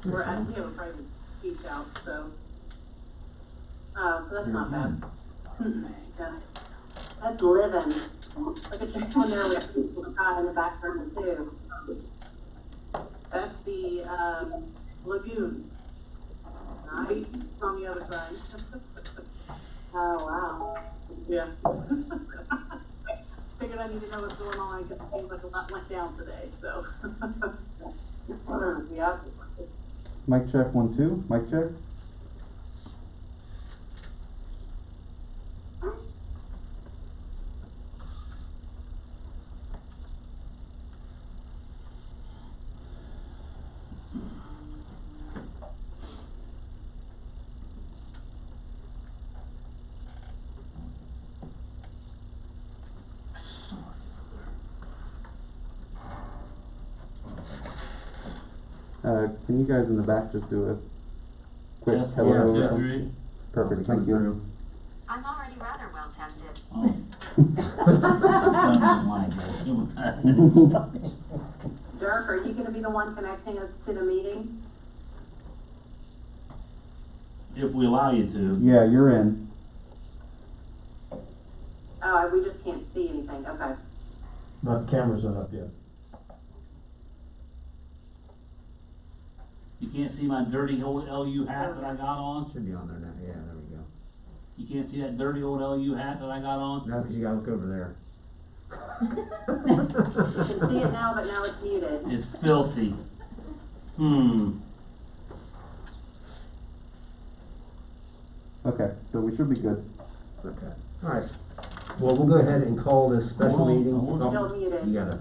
We have a private beach house, so that's not bad. Yeah. That's living. Look at your one there with the guy in the back burner too. That's the lagoon. Nice. On the other side. Oh wow. Yeah. Figured I need to know what's going on because it seems like a lot went down today, so. Yeah. Mic check 1 2. Mic check. Can you guys in the back just do a quick hello? Yes. Perfect, thank you. I'm already rather well tested. Oh. Dirk, are you gonna be the one connecting us to the meeting? If we allow you to. Yeah, you're in. Oh, we just can't see anything, okay. But the camera's not up yet. You can't see my dirty old LU hat that I got on? Should be on there now, yeah, there we go. You can't see that dirty old LU hat that I got on? No, because you gotta look over there. You can see it now, but now it's muted. It's filthy. Okay, so we should be good. Okay, alright. Well, we'll go ahead and call this special Hold on, meeting. hold on. Still muted. You gotta,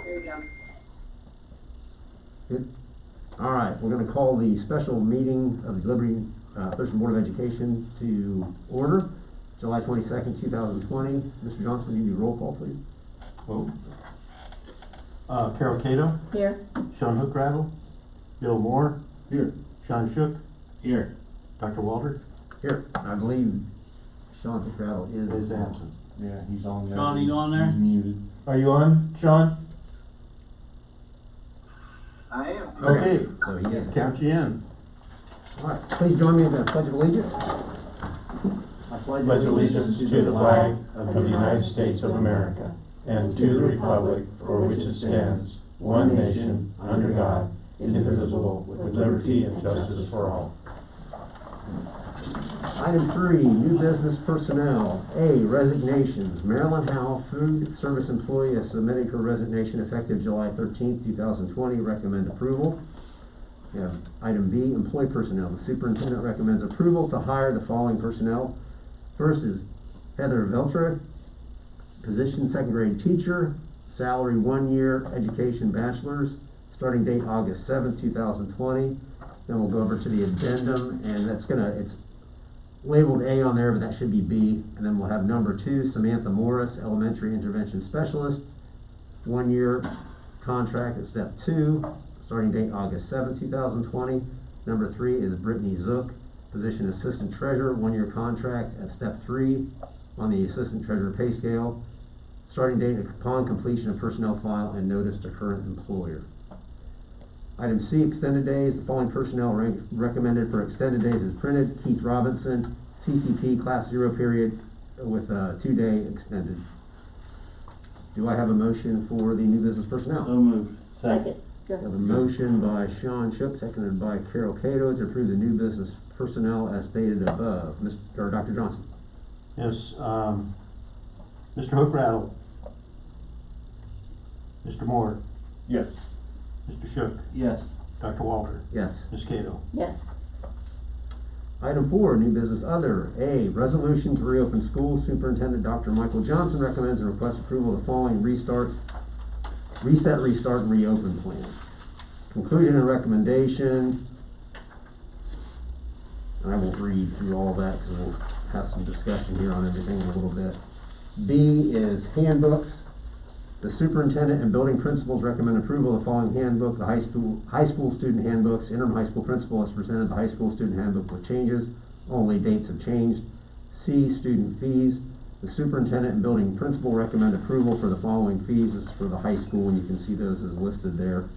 There you go. good. Alright, we're gonna call the special meeting of the Deliberations Board of Education to order, July 22nd, 2020. Mr. Johnson, you do roll call, please. Vote. Carol Cato. Here. Sean Hookrattle. Bill Moore. Here. Sean Shook. Here. Dr. Walter. Here, I believe Sean Hookrattle Is is absent. Yeah, he's on there. Sean, are you on there? He's muted. Are you on, Sean? I am. Okay, So he is. count you in. Alright, please join me in the Pledge of Allegiance. I Pledge allegiance to the flag of the United States of America and to the republic for which it stands, one nation, under God, indivisible, with liberty and justice for all. Item 3, new business personnel. A, resignations. Marilyn Howe, food service employee, has submitted her resignation effective July 13th, 2020. Recommend approval. We have item B, employee personnel. The superintendent recommends approval to hire the following personnel. First is Heather Veltra, position second grade teacher, salary 1 year, education bachelor's, starting date August 7th, 2020. Then we'll go over to the addendum, and it's labeled A on there, but that should be B. And then we'll have number 2, Samantha Morris, elementary intervention specialist, 1 year contract at step 2, starting date August 7th, 2020. Number 3 is Brittany Zook, position assistant treasurer, 1 year contract at step 3 on the assistant treasurer pay scale, starting date upon completion of personnel file and notice to current employer. Item C, extended days. The following personnel recommended for extended days is printed. Keith Robinson, CCP class 0 period with a 2-day extended. Do I have a motion for the new business personnel? So moved. Second. I have a motion by Sean Shook, seconded by Carol Cato, to approve the new business personnel as stated above. Dr. Johnson. Yes, Mr. Hookrattle. Mr. Moore. Yes. Mr. Shook. Yes. Dr. Walter. Yes. Ms. Cato. Yes. Item 4, new business other. A, resolution to reopen schools. Superintendent Dr. Michael Johnson recommends and requests approval of the following reset, restart, and reopen plan. Conclusion and recommendation. And I won't read through all that because we'll have some discussion here on everything in a little bit. B is handbooks. The superintendent and building principals recommend approval of the following handbook: the high school student handbooks. Interim high school principal has presented the high school student handbook with changes. Only dates have changed. C, student fees. The superintendent and building principal recommend approval for the following fees. This is for the high school, and you can see those as listed there.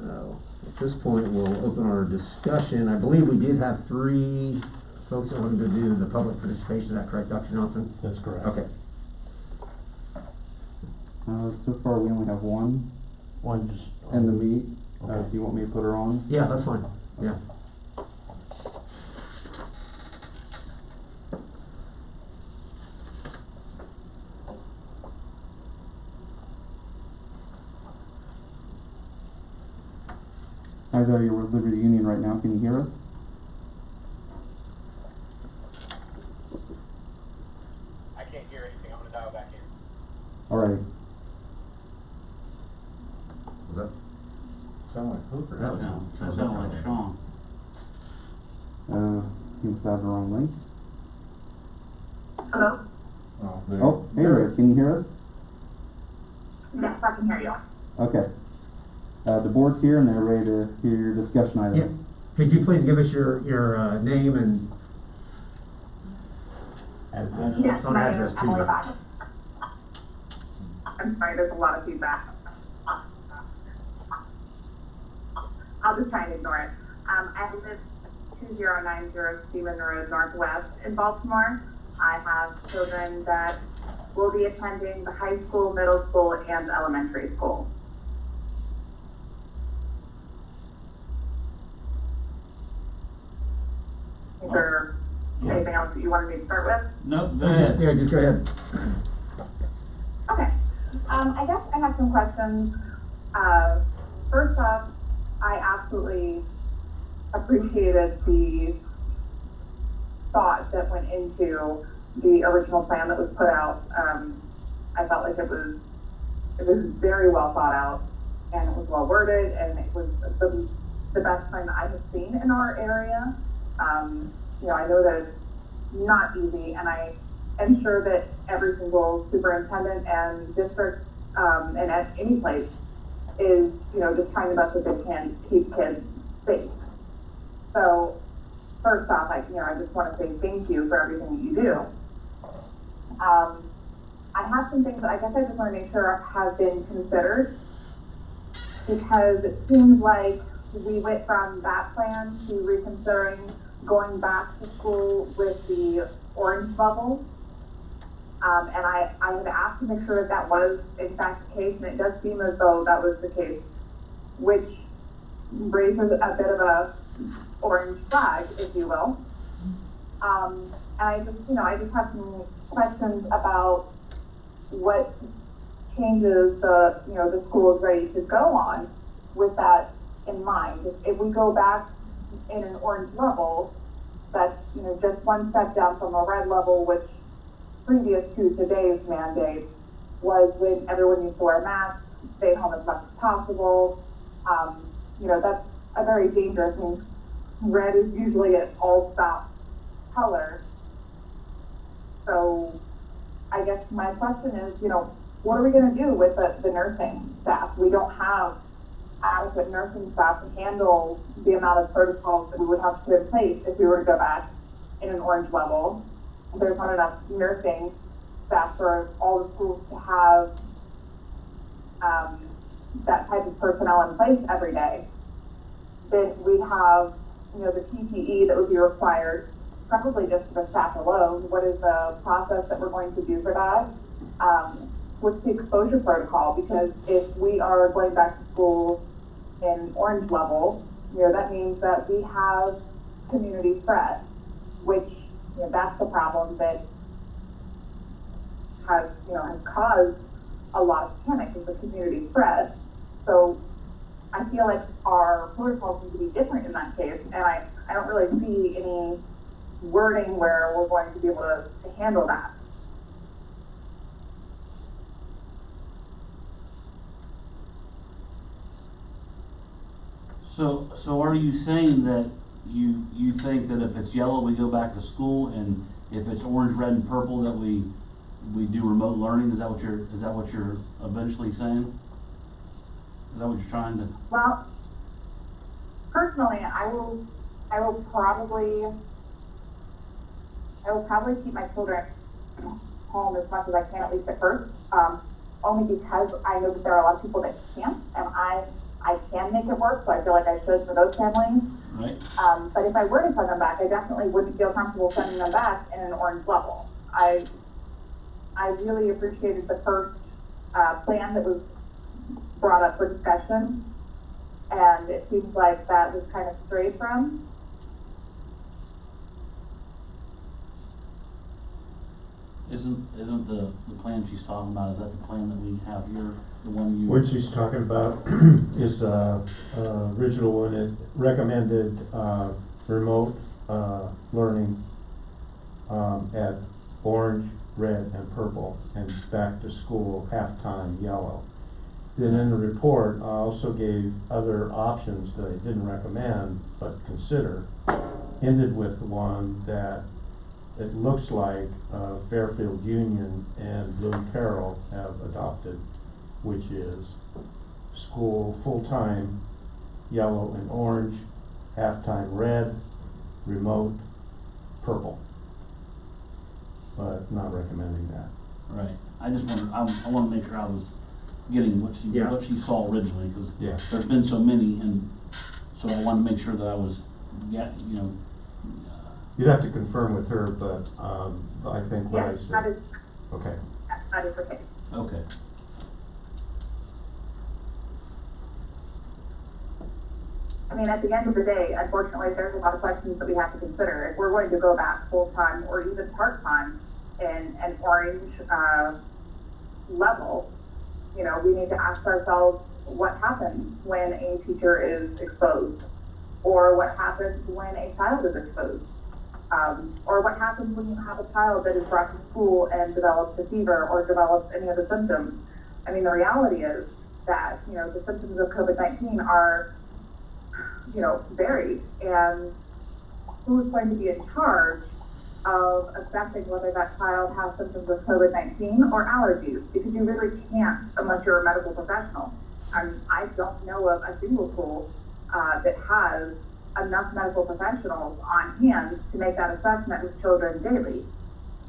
At this point, we'll open our discussion. I believe we did have 3 folks that wanted to do the public participation. Is that correct, Dr. Johnson? That's correct. Okay. So far, we only have one One just. in the meet. Okay. Do you want me to put her on? Yeah, that's fine. Yeah. Isaiah, you're with Liberty Union right now. Can you hear us? I can't hear anything. I'm gonna dial back in. Alrighty. Was that? Sound like Hooper. That was- No, that sounded like Sean. You must have the wrong link. Hello? Oh, there. Oh, hey Rick, can you hear us? Yes, I can hear you. Okay. The board's here and they're ready to hear your discussion items. Yeah. Could you please give us your name and Yes, on my name address is too? Emily Rick? Bach. I'm sorry, there's a lot of feedback. I'll just try and ignore it. I live 2090 Stephen Road Northwest in Baltimore. I have children that will be attending the high school, middle school, and elementary school. Is there anything else that you wanted me to start with? Nope, go ahead. Yeah, just go ahead. Okay, I guess I have some questions. First off, I absolutely appreciated the thought that went into the original plan that was put out. I felt like it was very well thought out, and it was well worded, and it was the best plan that I have seen in our area. I know that it's not easy, and I am sure that every single superintendent and district, and at any place is, just trying the best that they can to keep kids safe. So, first off, I just want to say thank you for everything that you do. I have some things that I guess I just want to make sure have been considered, because it seems like we went from that plan to reconsidering going back to school with the orange bubble. And I had asked to make sure that was in fact the case, and it does seem as though that was the case, which raises a bit of a orange flag, if you will. And I just have some questions about what changes the school is ready to go on with that in mind. If we go back in an orange level, that's, just one step down from a red level, which previous to today's mandate was when everyone used to wear masks, stay home as much as possible. That's a very dangerous thing. Red is usually an all-stop color. So I guess my question is, what are we going to do with the nursing staff? We don't have adequate nursing staff to handle the amount of protocols that we would have to put in place if we were to go back in an orange level. There's not enough nursing staff for all the schools to have that type of personnel in place every day. Then we have, the PPE that would be required, probably just for the staff alone. What is the process that we're going to do for that? What's the exposure protocol? Because if we are going back to school in orange level, that means that we have community spread, which, that's the problem that has caused a lot of panic, is the community spread. So I feel like our protocols need to be different in that case, and I don't really see any wording where we're going to be able to handle that. So are you saying that you think that if it's yellow, we go back to school, and if it's orange, red, and purple, that we do remote learning? Is that what you're eventually saying? Is that what you're trying to? Well, personally, I will probably keep my children home as much as I can, at least at first. Only because I know that there are a lot of people that can't, and I I can make it work, so I feel like I should for those families. Right? But if I were to send them back, I definitely wouldn't feel comfortable sending them back in an orange level. I really appreciated the first plan that was brought up for discussion, and it seems like that was kind of strayed from. Isn't the plan she's talking about, is that the plan that we have here, the one you? What she's talking about is original one. It recommended remote learning at orange, red, and purple, and back to school halftime yellow. Then in the report, I also gave other options that I didn't recommend but consider. Ended with one that it looks like Fairfield Union and Blue Carroll have adopted, which is school full-time yellow and orange, halftime red, remote purple. But not recommending that. Right, I just wanted, I wanna make sure I was getting what Yeah. she saw originally, cause Yeah. there's been so many, and so I wanted to make sure that I was, You'd have to confirm with her, but I think what I Yes, said. that is, Okay. that is the case. okay. I mean, at the end of the day, unfortunately, there's a lot of questions that we have to consider. If we're going to go back full-time or even part-time in an orange level, you know, we need to ask ourselves what happens when a teacher is exposed, or what happens when a child is exposed, or what happens when you have a child that is brought to school and develops a fever or develops any other symptoms. I mean, the reality is that, you know, the symptoms of COVID-19 are, you know, varied, and who's going to be in charge of assessing whether that child has symptoms of COVID-19 or allergies? Because you really can't unless you're a medical professional. I don't know of a single school that has enough medical professionals on hand to make that assessment with children daily.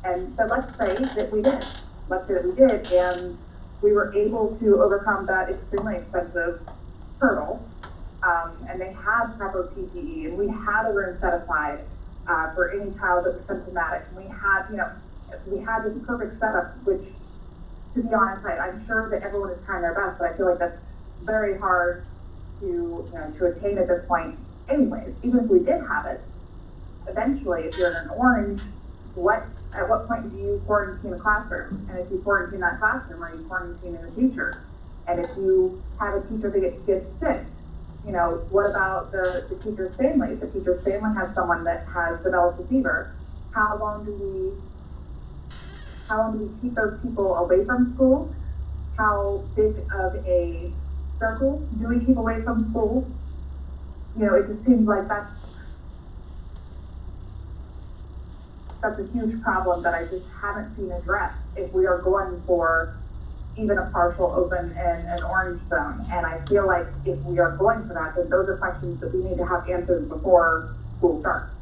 But let's say that we did. Let's say that we did, and we were able to overcome that extremely expensive hurdle. And they had proper PPE, and we had a room set aside for any child that was symptomatic. And we had, you know, we had this perfect setup, which, to be honest, I'm sure that everyone is trying their best, but I feel like that's very hard to, you know, to attain at this point. Anyways, even if we did have it, eventually, if you're in an orange, at what point do you quarantine a classroom? And if you quarantine that classroom, are you quarantining the teacher? And if you have a teacher that gets sick, you know, what about the teacher's family? If the teacher's family has someone that has developed a fever, how long do we keep those people away from school? How big of a circle do we keep away from school? You know, it just seems like that's a huge problem that I just haven't seen addressed if we are going for even a partial open in an orange zone. And I feel like if we are going for that, then those are questions that we need to have answered before school starts.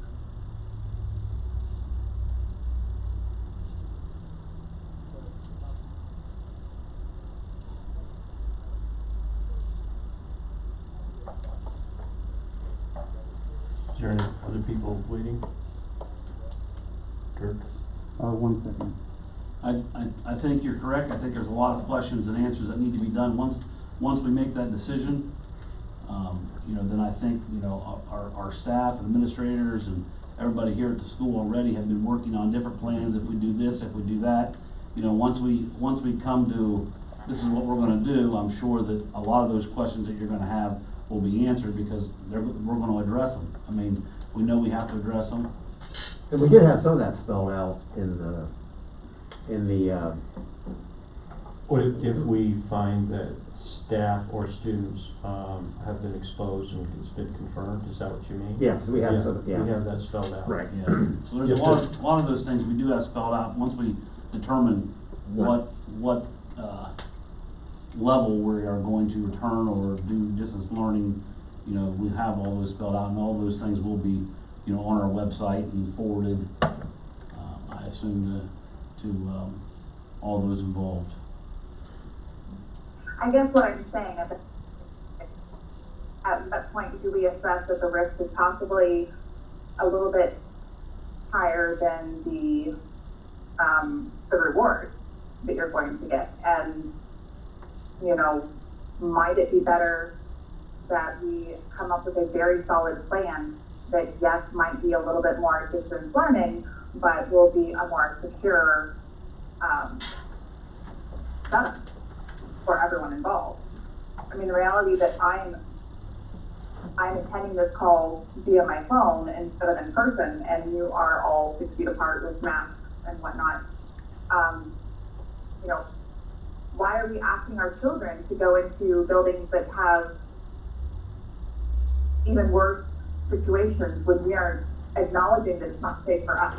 Is there any other people waiting? Dirk? 1 second. I think you're correct. I think there's a lot of questions and answers that need to be done. Once we make that decision, you know, then I think, you know, our staff and administrators and everybody here at the school already have been working on different plans. If we do this, if we do that, you know, once we come to, this is what we're gonna do, I'm sure that a lot of those questions that you're gonna have will be answered because we're gonna address them. I mean, we know we have to address them. And we did have some of that spelled out in the What if we find that staff or students have been exposed and it's been confirmed? Is that what you mean? yeah, because we had some, We have that spelled out. right. Yeah. So there's a lot of those things we do have spelled out. Once we determine what level we are going to return or do distance learning, you know, we have all those spelled out, and all those things will be, you know, on our website and forwarded, I assume, to all those involved. I guess what I'm saying is at that point, do we assess that the risk is possibly a little bit higher than the reward that you're going to get? And, you know, might it be better that we come up with a very solid plan that, yes, might be a little bit more distance learning, but will be a more secure setup for everyone involved? I mean, the reality that I'm attending this call via my phone instead of in person, and you are all 6 feet apart with masks and whatnot. You know, why are we asking our children to go into buildings that have even worse situations when we are acknowledging that it's not safe for us?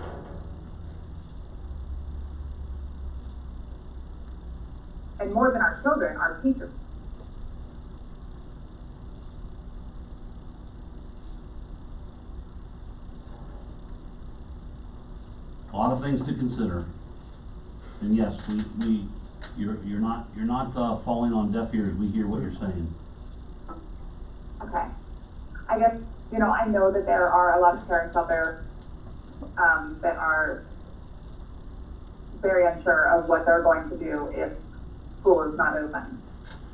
And more than our children, our teachers. A lot of things to consider. And yes, you're not falling on deaf ears. We hear what you're saying. Okay. I guess, you know, I know that there are a lot of parents out there that are very unsure of what they're going to do if school is not open,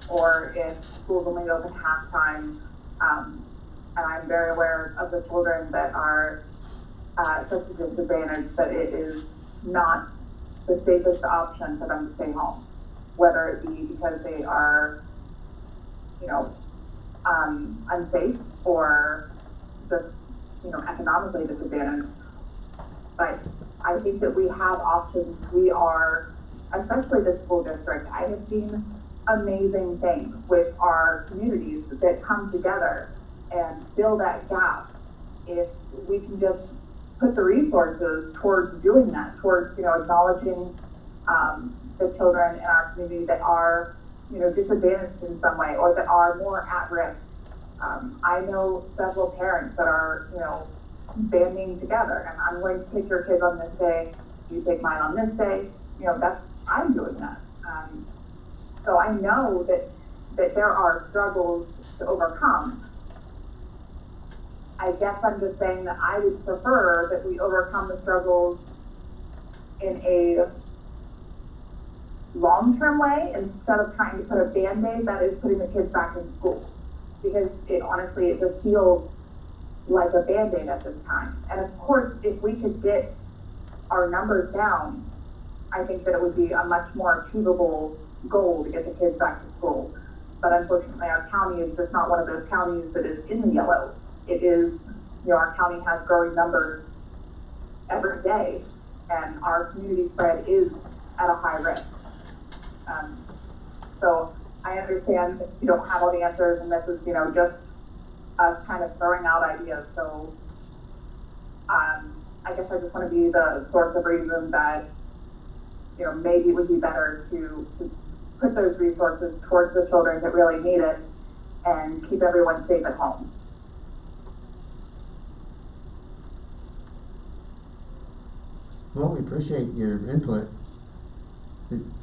or if school's only open half time. And I'm very aware of the children that are such a disadvantage that it is not the safest option for them to stay home, whether it be because they are, you know, unsafe or just, you know, economically disadvantaged. But I think that we have options. We are, especially the school district, I have seen amazing things with our communities that come together and fill that gap if we can just put the resources towards doing that, towards, you know, acknowledging the children in our community that are, you know, disadvantaged in some way or that are more at risk. I know several parents that are, you know, banding together, and I'm going to take your kids on this day, you take mine on this day. You know, I'm doing that. So I know that there are struggles to overcome. I guess I'm just saying that I would prefer that we overcome the struggles in a long-term way instead of trying to put a Band-Aid that is putting the kids back in school. Because it just feels like a Band-Aid at this time. And of course, if we could get our numbers down, I think that it would be a much more achievable goal to get the kids back to school. But unfortunately, our county is just not one of those counties that is in the yellow. It is, you know, our county has growing numbers every day, and our community spread is at a high risk. So I understand that you don't have all the answers, and this is, you know, just us kind of throwing out ideas. So I guess I just want to be the source of reason that, you know, maybe it would be better to put those resources towards the children that really need it and keep everyone safe at home. Well, we appreciate your input.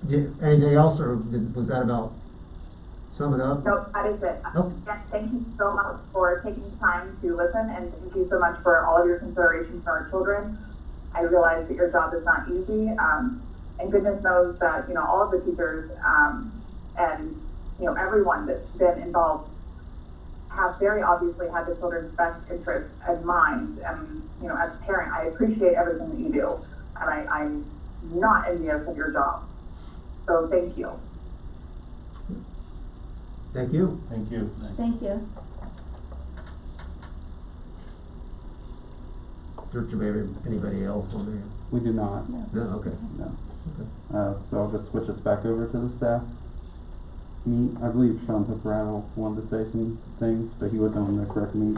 Anything else, or was that about sum it up? No, that is it. Okay. Yes, thank you so much for taking the time to listen, and thank you so much for all of your considerations for our children. I realize that your job is not easy, and goodness knows that, you know, all of the teachers and, you know, everyone that's been involved have very obviously had the children's best interests in mind. And, you know, as a parent, I appreciate everything that you do, and I'm not envious of your job. So thank you. Thank you. Thank you. Thank you. George, do we have anybody else on there? We do not. No, okay. No. Okay. So I'll just switch us back over to the staff meet. I believe Sean Hooper wanted to say some things, but he wasn't on the correct meet.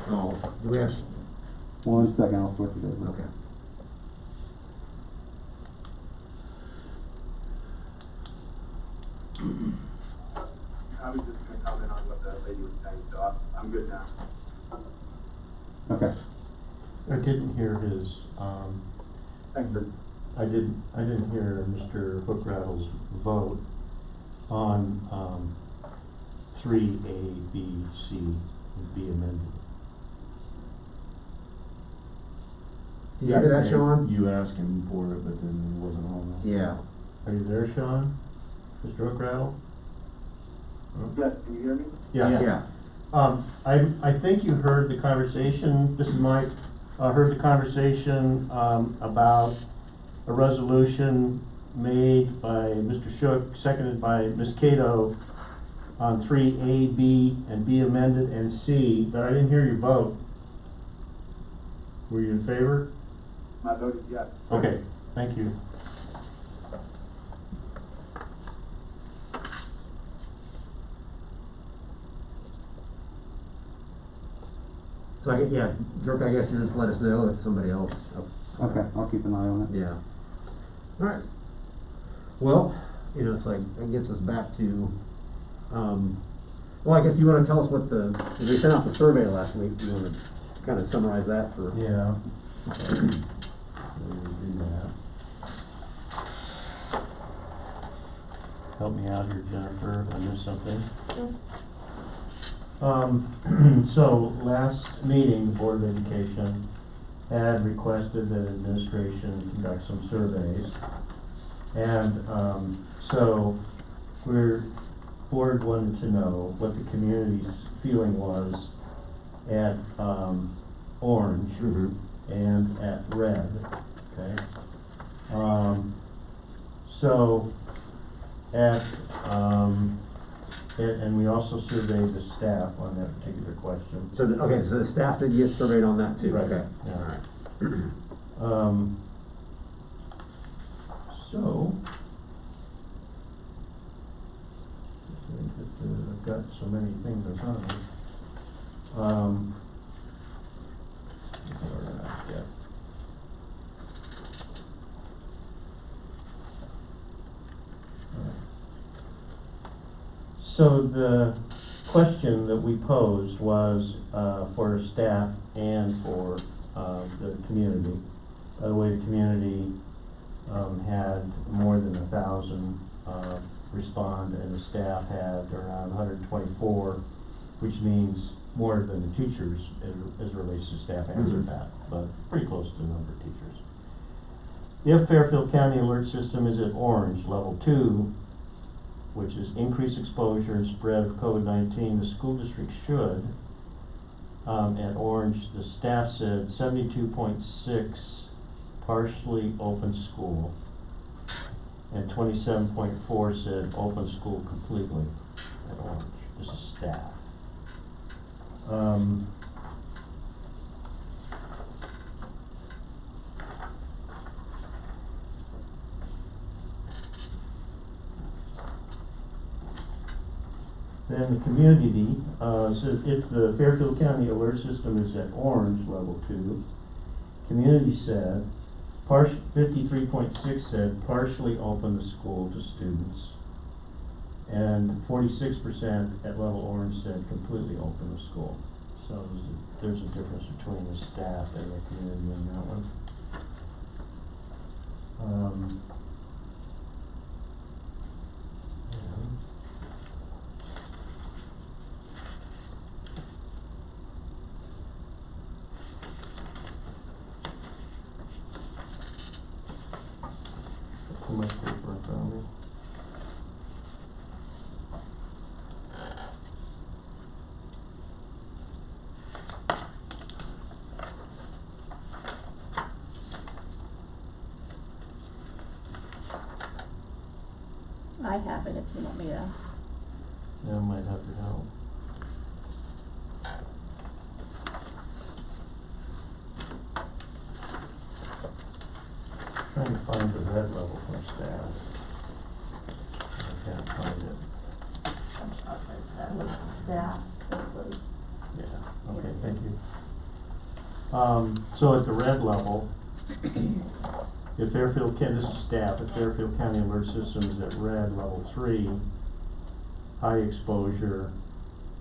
Oh, do we have? 1 second, I'll switch it over. Okay. I was just gonna comment on what the lady was saying, so I'm good now. Okay. I didn't hear his, Thank you. I didn't hear Mr. Hookrattle's vote on, 3A, B, C, and be amended. Did you hear that, Sean? You asked him for it, but then he wasn't on. Yeah. Are you there, Sean? Mr. O'Cradle? Yes, can you hear me? Yeah. I think you heard the conversation, this is Mike, heard the conversation, about a resolution made by Mr. Shook, seconded by Ms. Cato on 3A, B, and B amended, and C, but I didn't hear you vote. Were you in favor? My vote is yes. Okay, thank you. So, yeah, Dirk, I guess you just let us know if somebody else. Okay, I'll keep an eye on it. Yeah. Alright. Well, you know, it's like, it gets us back to, well, I guess you wanna tell us what we sent out the survey last week, you wanna kinda summarize that for? Yeah. Let me do that. Help me out here, Jennifer, if I missed something. So last meeting, the Board of Education had requested that administration conduct some surveys. And, so board wanted to know what the community's feeling was at, Orange and at Red, okay? So at, and we also surveyed the staff on that particular question. So, okay, so the staff did get surveyed on that too, Right. okay. Yeah. Alright. So, I think that, I've got so many things in front of me. Where did I get? So the question that we posed was for staff and for the community. By the way, the community had more than 1,000 respond, and the staff had around 124, which means more than the teachers as relates to staff answered that, but pretty close to the number of teachers. If Fairfield County Alert System is at orange, level 2, which is increased exposure and spread of COVID-19, the school district should, at orange, the staff said 72.6 partially open school, and 27.4 said open school completely at orange. This is staff. Then the community says if the Fairfield County Alert System is at orange, level 2, community said 53.6 said partially open the school to students, and 46% at level orange said completely open the school. So there's a difference between the staff and the community in that one. Too much paper in front of me. I have it if you want me to. That might have to help. Trying to find the red level from staff. I can't find it. That was staff, this was. Yeah, okay, thank you. So at the red level, if Fairfield County, this is staff, if Fairfield County Alert System is at red, level 3, high exposure,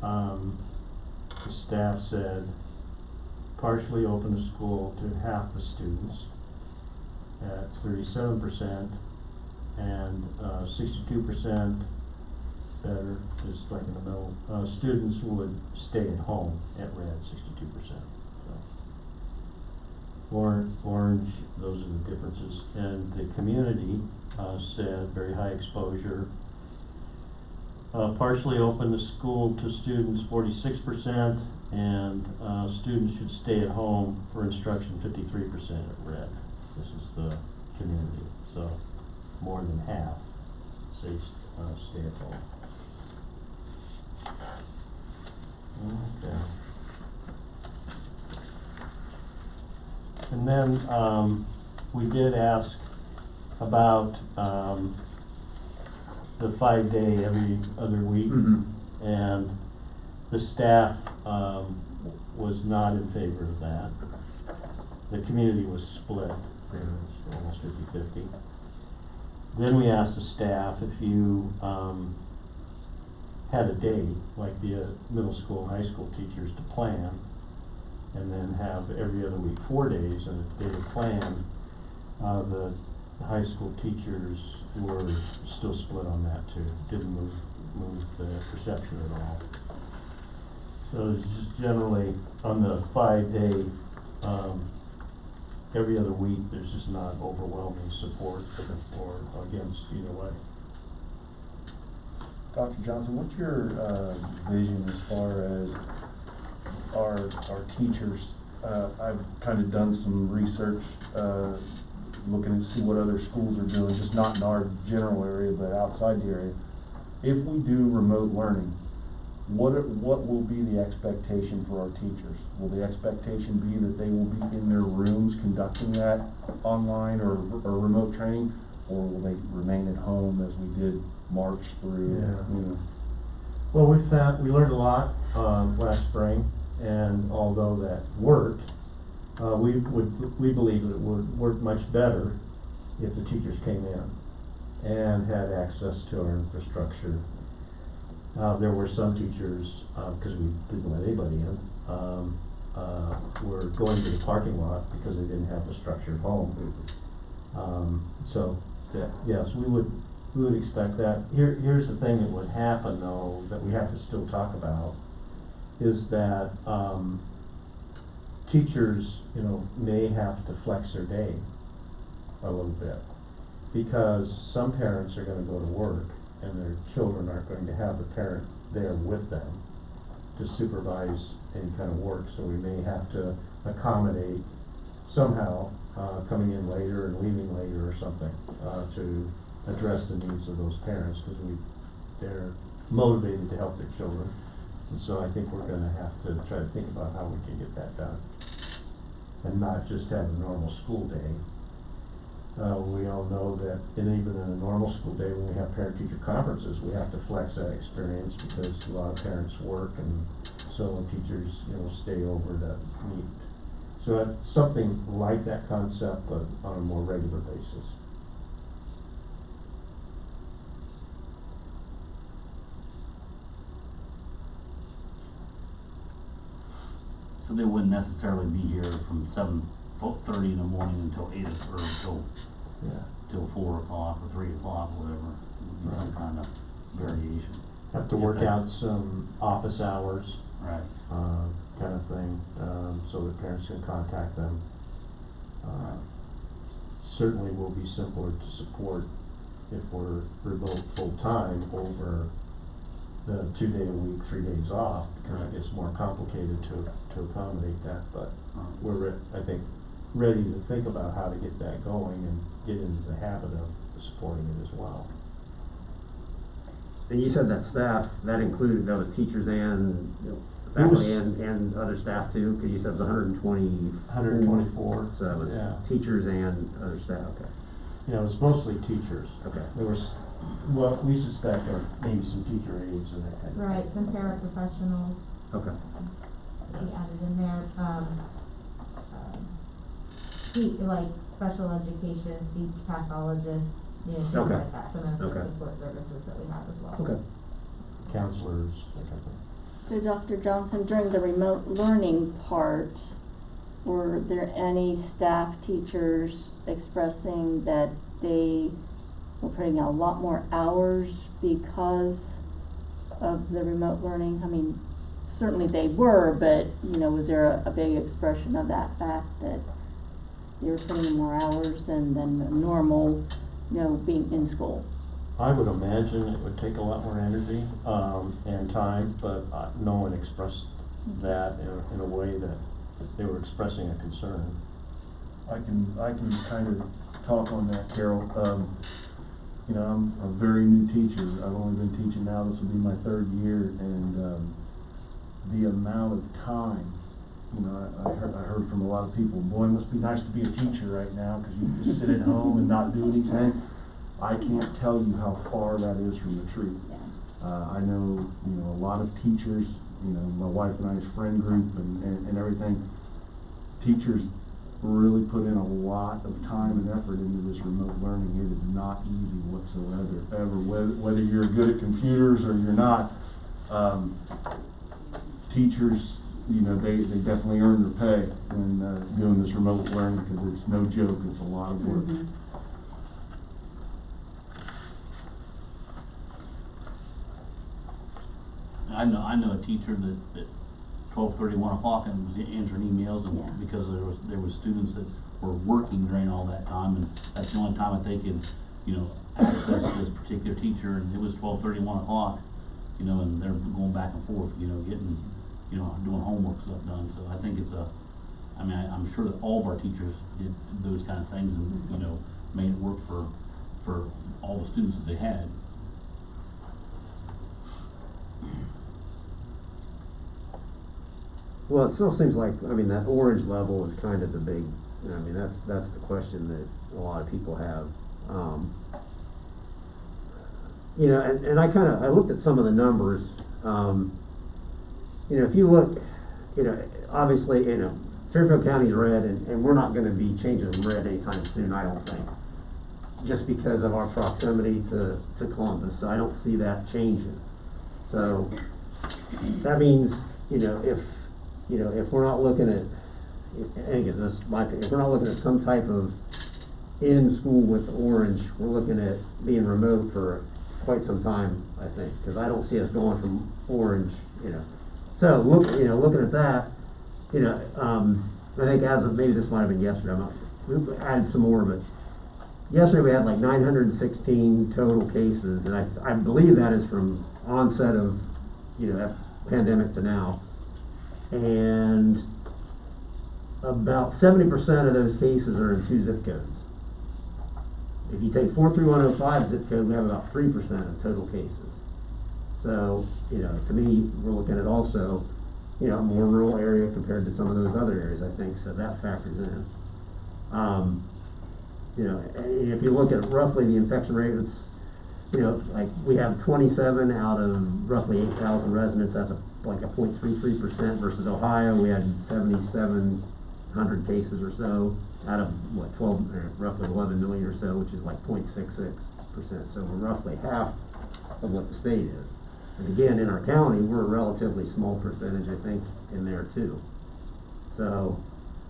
the staff said partially open the school to half the students at 37%, and 62% better just like in the middle. Students would stay at home at red, 62%. So. Orange, those are the differences. And the community said very high exposure. Partially open the school to students, 46%, and students should stay at home for instruction, 53% at red. This is the community, so more than half say stay at home. Okay. And then we did ask about the 5-day every other week, and the staff was not in favor of that. The community was split, almost 50-50. Then we asked the staff if you had a day, like the middle school and high school teachers, to plan, and then have every other week 4 days and a day to plan. The high school teachers were still split on that too. Didn't move the perception at all. So it's just generally on the 5-day, every other week, there's just not overwhelming support or against either way. Dr. Johnson, what's your vision as far as our teachers? I've kind of done some research, looking to see what other schools are doing, just not in our general area, but outside the area. If we do remote learning, what will be the expectation for our teachers? Will the expectation be that they will be in their rooms conducting that online or remote training, or will they remain at home as we did March through? Yeah. You know? Well, we learned a lot last spring, and although that worked, we believe that it would work much better if the teachers came in and had access to our infrastructure. There were some teachers, because we didn't let anybody in, were going to the parking lot because they didn't have the structure at home. So that, yes, we would expect that. Here's the thing that would happen though, that we have to still talk about, is that teachers, may have to flex their day a little bit, because some parents are going to go to work and their children aren't going to have the parent there with them to supervise any kind of work. So we may have to accommodate somehow coming in later and leaving later or something to address the needs of those parents, because they're motivated to help their children. And so I think we're going to have to try to think about how we can get that done and not just have a normal school day. We all know that even in a normal school day, when we have parent-teacher conferences, we have to flex that experience because a lot of parents work, and so teachers, stay over to meet. So it's something like that concept, but on a more regular basis. So they wouldn't necessarily be here from 7:30 in the morning until 8 or till 4 o'clock or 3 o'clock, whatever. Right. Some kind of variation. Have to work out some office hours, right? Kind of thing, so that parents can contact them. Certainly will be simpler to support if we're remote full time over the 2-day a week, 3 days off, because it gets more complicated to accommodate that. But we're, I think, ready to think about how to get that going and get into the habit of supporting it as well. And you said that staff, that was teachers and faculty and other staff too, because you said it was 124. So that was teachers and other staff. Okay. Yeah, it was mostly teachers. Okay. There was, we suspect maybe some teacher aides and that kind of thing. Right, some paraprofessionals. Okay. We added in there, like special education, speech pathologists, things like that, some of the support services that we have as well. Okay. Counselors, that kind of thing. So Dr. Johnson, during the remote learning part, were there any staff teachers expressing that they were putting out a lot more hours because of the remote learning? I mean, certainly they were, but, you know, was there a big expression of that fact that they were putting in more hours than normal, you know, being in school? I would imagine it would take a lot more energy, and time, but no one expressed that in a way that they were expressing a concern. I can kind of talk on that, Carol. You know, I'm a very new teacher. I've only been teaching now, this will be my 3rd year, and the amount of time, you know, I heard from a lot of people, boy, it must be nice to be a teacher right now because you can just sit at home and not do anything. I can't tell you how far that is from the truth. I know, you know, a lot of teachers, you know, my wife and I's friend group and everything, teachers really put in a lot of time and effort into this remote learning. It is not easy whatsoever, whether you're good at computers or you're not. Teachers, you know, they definitely earn their pay when doing this remote learning because it's no joke, it's a lot of work. Mm-hmm. I know a teacher that 12:30, 1 o'clock and was answering emails and Yeah. because there was students that were working during all that time, and that's the only time that they could, you know, access this particular teacher, and it was 12:30, 1 o'clock, you know, and they're going back and forth, you know, getting, you know, doing homework stuff done. So I think it's I mean, I'm sure that all of our teachers did those kind of things and, you know, made it work for all the students that they had. Well, it still seems like, I mean, that orange level is kind of the big, I mean, that's the question that a lot of people have. You know, and I looked at some of the numbers. You know, if you look, you know, obviously, you know, Fairfield County's red, and we're not gonna be changing them red anytime soon, I don't think. Just because of our proximity to Columbus, so I don't see that changing. So, that means, you know, if we're not looking at, and again, this is my opinion, if we're not looking at some type of in school with orange, we're looking at being remote for quite some time, I think, because I don't see us going from orange, you know. So looking at that, you know, I think as of, maybe this might have been yesterday, we added some more, but yesterday we had like 916 total cases, and I believe that is from onset of, you know, that pandemic to now. And about 70% of those cases are in 2 zip codes. If you take 43105 zip code, we have about 3% of total cases. So, you know, to me, we're looking at also, you know, a more rural area compared to some of those other areas, I think, so that factors in. You know, and if you look at roughly the infection rate, it's, you know, like we have 27 out of roughly 8,000 residents, that's like a 0.33% versus Ohio, we had 7,700 cases or so out of what, roughly 11 million or so, which is like 0.66%. So we're roughly half of what the state is. And again, in our county, we're a relatively small percentage, I think, in there too. So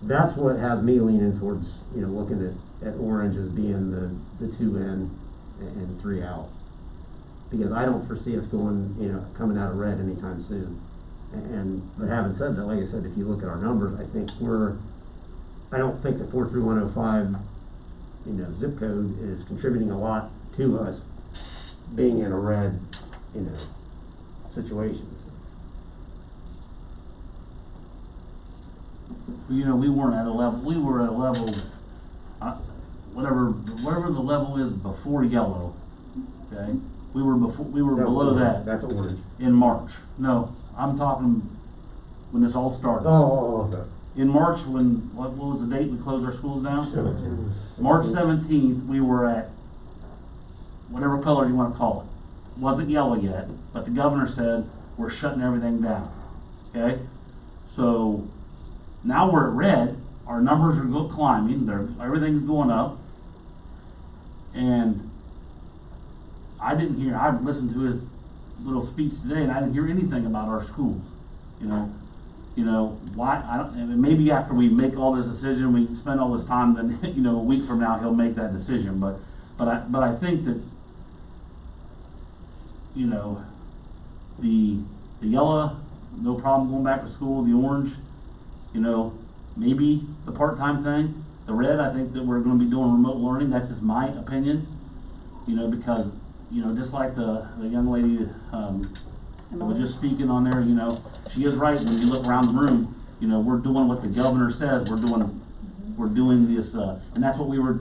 that's what has me leaning towards, you know, looking at orange as being the 2 in and 3 out. Because I don't foresee us going, you know, coming out of red anytime soon. But having said that, like I said, if you look at our numbers, I think I don't think the 43105, you know, zip code is contributing a lot to us being in a red, you know, situations. You know, we weren't at a level, we were at a level, whatever the level is before yellow, okay? We were below that. That's orange. In March. No, I'm talking when this all started. Okay. In March, what was the date we closed our schools down? March 17th, we were at whatever color you want to call it. Wasn't yellow yet, but the governor said we're shutting everything down. Okay? So now we're at red, our numbers are climbing, everything's going up, and I listened to his little speech today, and I didn't hear anything about our schools. You know, why, and maybe after we make all this decision, we spend all this time, then, you know, a week from now, he'll make that decision, but I think that, you know, The yellow, no problem going back to school. The orange, you know, maybe the part-time thing. The red, I think that we're gonna be doing remote learning. That's just my opinion. You know, because, you know, just like the young lady, that was just speaking on there, you know, she is right. When you look around the room, you know, we're doing what the governor says. We're doing this, and that's what we're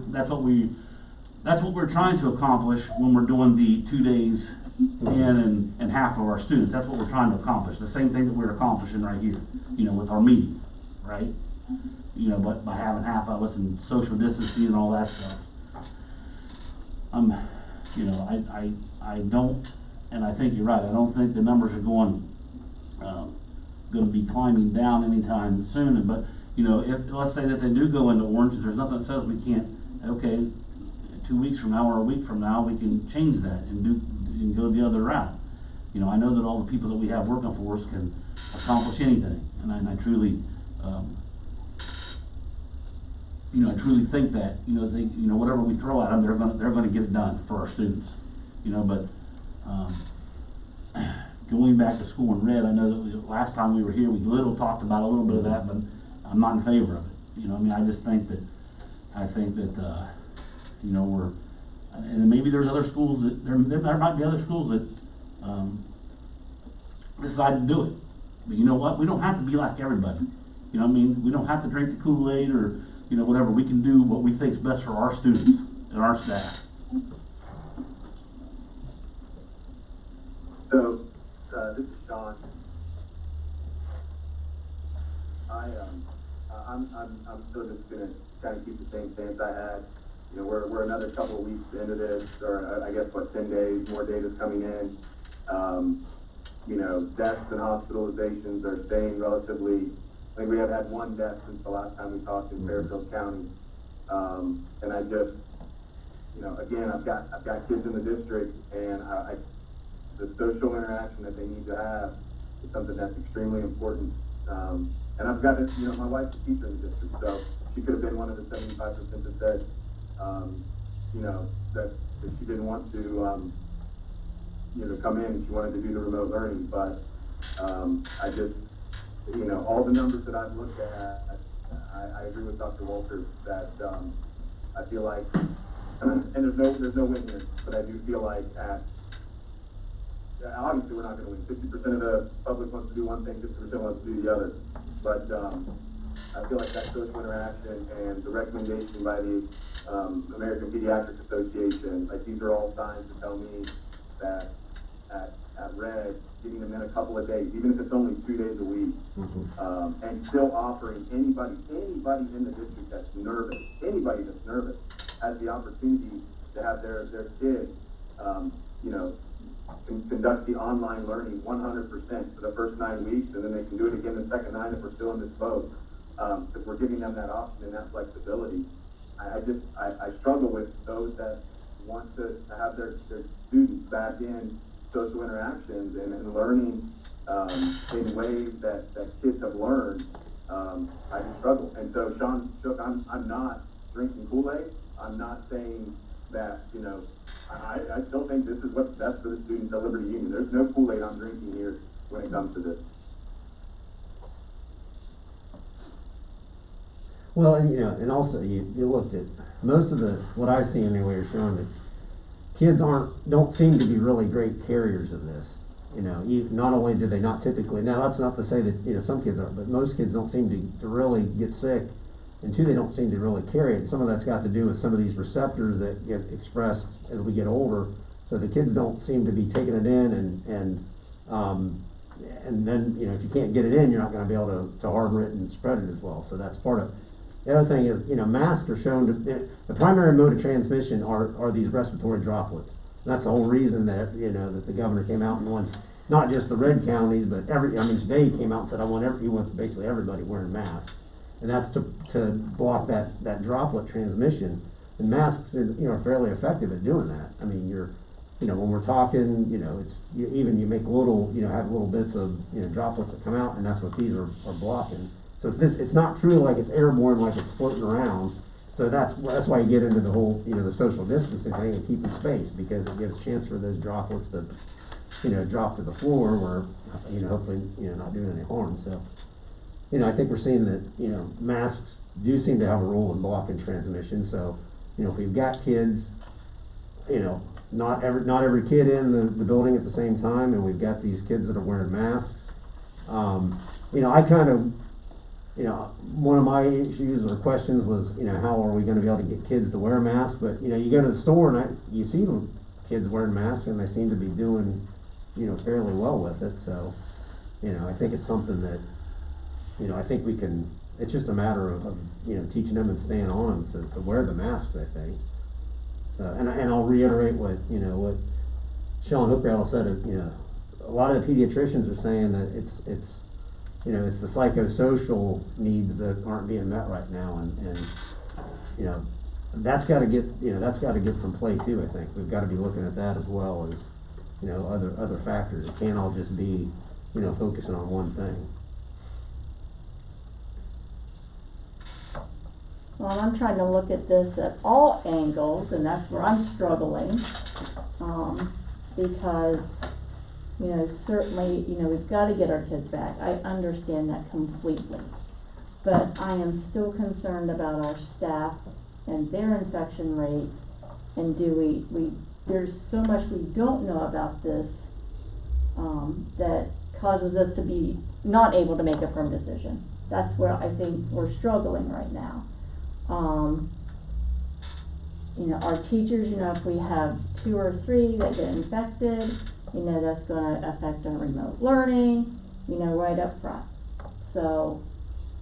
trying to accomplish when we're doing the 2 days in and half of our students. That's what we're trying to accomplish. The same thing that we're accomplishing right here, you know, with our meeting, right? You know, but by having half of us and social distancing and all that stuff. You know, I don't, and I think you're right. I don't think the numbers are going to be climbing down anytime soon. But you know, if let's say that they do go into orange, there's nothing that says we can't. Okay, 2 weeks from now or a week from now, we can change that and go the other route. You know, I know that all the people that we have working for us can accomplish anything, and I truly, you know, I truly think that, you know, whatever we throw at them, they're gonna get it done for our students. You know, but going back to school in red, I know that last time we were here, we talked about a little bit of that, but I'm not in favor of it. You know, I mean, I think that, you know, and maybe there's other schools that, there might be other schools that, decide to do it. But you know what? We don't have to be like everybody. You know what I mean? We don't have to drink the Kool-Aid or, you know, whatever. We can do what we think's best for our students and our staff. So, this is Sean. I'm still just gonna kind of keep the same stance I had. You know, we're another couple of weeks into this, or I guess 10 days, more data's coming in. You know, deaths and hospitalizations are staying relatively, I think we have had one death since the last time we talked in Fairfield County. And I just, you know, again, I've got kids in the district, and the social interaction that they need to have is something that's extremely important. And I've got you know, my wife's a teacher in the district, so she could have been one of the 75% that said, you know, that she didn't want to, you know, come in. She wanted to do the remote learning, but I just, you know, all the numbers that I've looked at, I agree with Dr. Walter that I feel like, and there's no win here, but I do feel like obviously we're not going to win. 50% of the public wants to do one thing, 50% wants to do the other. But I feel like that social interaction and the recommendation by the American Pediatric Association, like these are all signs to tell me that at Red, getting them in a couple of days, even if it's only 2 days a week, and still offering anybody in the district that's nervous, has the opportunity to have their kid, you know, conduct the online learning 100% for the first 9 weeks, and then they can do it again the second 9 if we're still in this boat. If we're giving them that option and that flexibility, I struggle with those that want to have their students back in social interactions and learning in ways that kids have learned. I just struggle. And so, Sean, I'm not drinking Kool-Aid. I'm not saying that, you know, I still think this is what's best for the students at Liberty Union. There's no Kool-Aid I'm drinking here when it comes to this. Well, and you know, and also you looked at most of what I've seen anyway are showing that kids don't seem to be really great carriers of this. You know, not only do they not typically, now that's not to say that, you know, some kids aren't, but most kids don't seem to really get sick, and two, they don't seem to really carry it. Some of that's got to do with some of these receptors that get expressed as we get older, so the kids don't seem to be taking it in, and then, you know, if you can't get it in, you're not going to be able to harbor it and spread it as well. So that's part of it. The other thing is, you know, masks are shown to, the primary mode of transmission are these respiratory droplets. And that's the whole reason that, you know, that the governor came out and wants, not just the red counties, but today he came out and said, he wants basically everybody wearing masks. And that's to block that droplet transmission. And masks are, you know, fairly effective at doing that. I mean, you know, when we're talking, you know, you make little, you know, have little bits of, you know, droplets that come out, and that's what these are blocking. So it's not true like it's airborne, like it's floating around. So that's why you get into the whole, you know, the social distancing thing and keeping space, because it gives a chance for those droplets to drop to the floor, we're, hopefully, not doing any harm, so. I think we're seeing that, masks do seem to have a role in blocking transmission, so, if we've got kids, not every kid in the building at the same time, and we've got these kids that are wearing masks. I kind of, one of my issues or questions was, how are we gonna be able to get kids to wear masks? But, you go to the store and you see the kids wearing masks and they seem to be doing, fairly well with it, so, I think it's something that, I think we can, it's just a matter of teaching them and staying on them to wear the masks, I think. And I'll reiterate what Sean Hookrattle said, a lot of the pediatricians are saying that it's the psychosocial needs that aren't being met right now, and that's gotta get some play too, I think. We've gotta be looking at that as well as, other factors. It can't all just be, focusing on one thing. Well, I'm trying to look at this at all angles, and that's where I'm struggling, because, certainly, we've gotta get our kids back. I understand that completely. But I am still concerned about our staff and their infection rate, and there's so much we don't know about this, that causes us to be not able to make a firm decision. That's where I think we're struggling right now. Our teachers, if we have 2 or 3 that get infected, that's gonna affect our remote learning, right up front. So,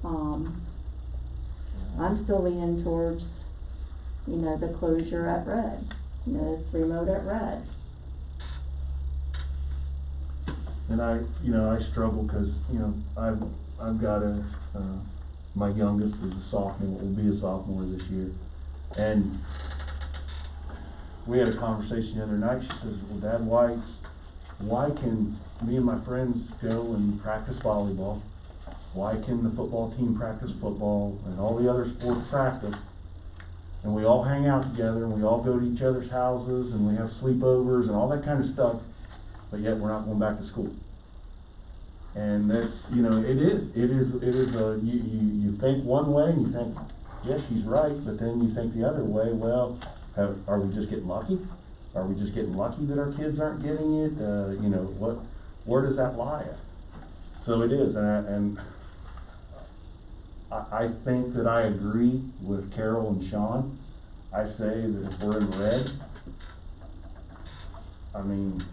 I'm still leaning towards, the closure at red. It's remote at red. And I struggle because, I've got my youngest is a sophomore, will be a sophomore this year. And we had a conversation the other night. She says, well, Dad, why can me and my friends go and practice volleyball? Why can the football team practice football and all the other sports practice? And we all hang out together and we all go to each other's houses and we have sleepovers and all that kind of stuff, but yet we're not going back to school. And that's, it is you think one way and you think, yeah, she's right, but then you think the other way, well, are we just getting lucky? Are we just getting lucky that our kids aren't getting it? Where does that lie at? So it is, and I think that I agree with Carol and Sean. I say that if we're in red, I mean,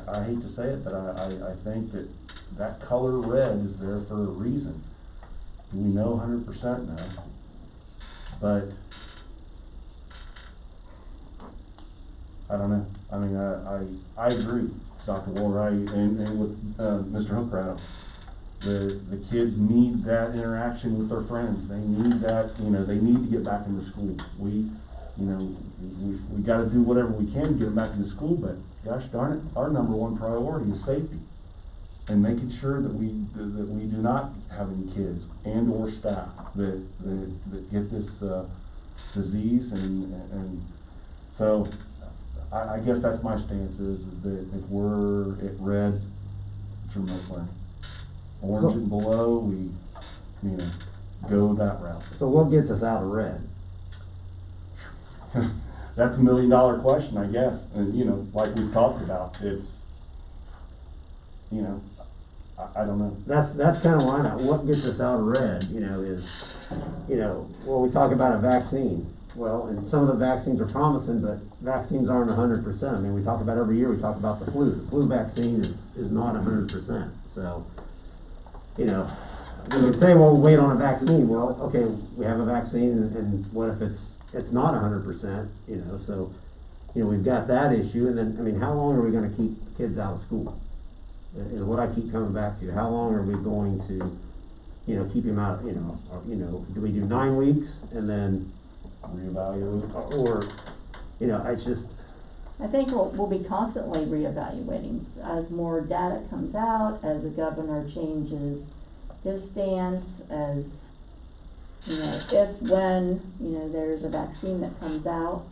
I hate to say it, but I think that color red is there for a reason. Do we know 100% now? But I don't know. I mean, I agree, Dr. Ward, and with Mr. Hookrattle. The kids need that interaction with their friends. They need that, they need to get back into school. We got to do whatever we can to get them back into school, but gosh darn it, our number one priority is safety. And making sure that we do not have any kids and or staff that get this disease, and so I guess that's my stance is that if we're at red, it's remote learning. Orange and below, we go that route. So what gets us out of red? That's $1 million question, I guess. And like we've talked about, it's I don't know. That's kind of why not. What gets us out of red, is, we talk about a vaccine. Well, and some of the vaccines are promising, but vaccines aren't 100%. I mean, we talk about every year, we talk about the flu. The flu vaccine is not 100%. So, we would say, well, wait on a vaccine. Well, okay, we have a vaccine, and what if it's not 100%, so, we've got that issue. And then, I mean, how long are we going to keep kids out of school? Is what I keep coming back to. How long are we going to, keep him out, do we do 9 weeks and then reevaluate? Or, it's just. I think we'll be constantly reevaluating as more data comes out, as the governor changes his stance, as, if, when, there's a vaccine that comes out.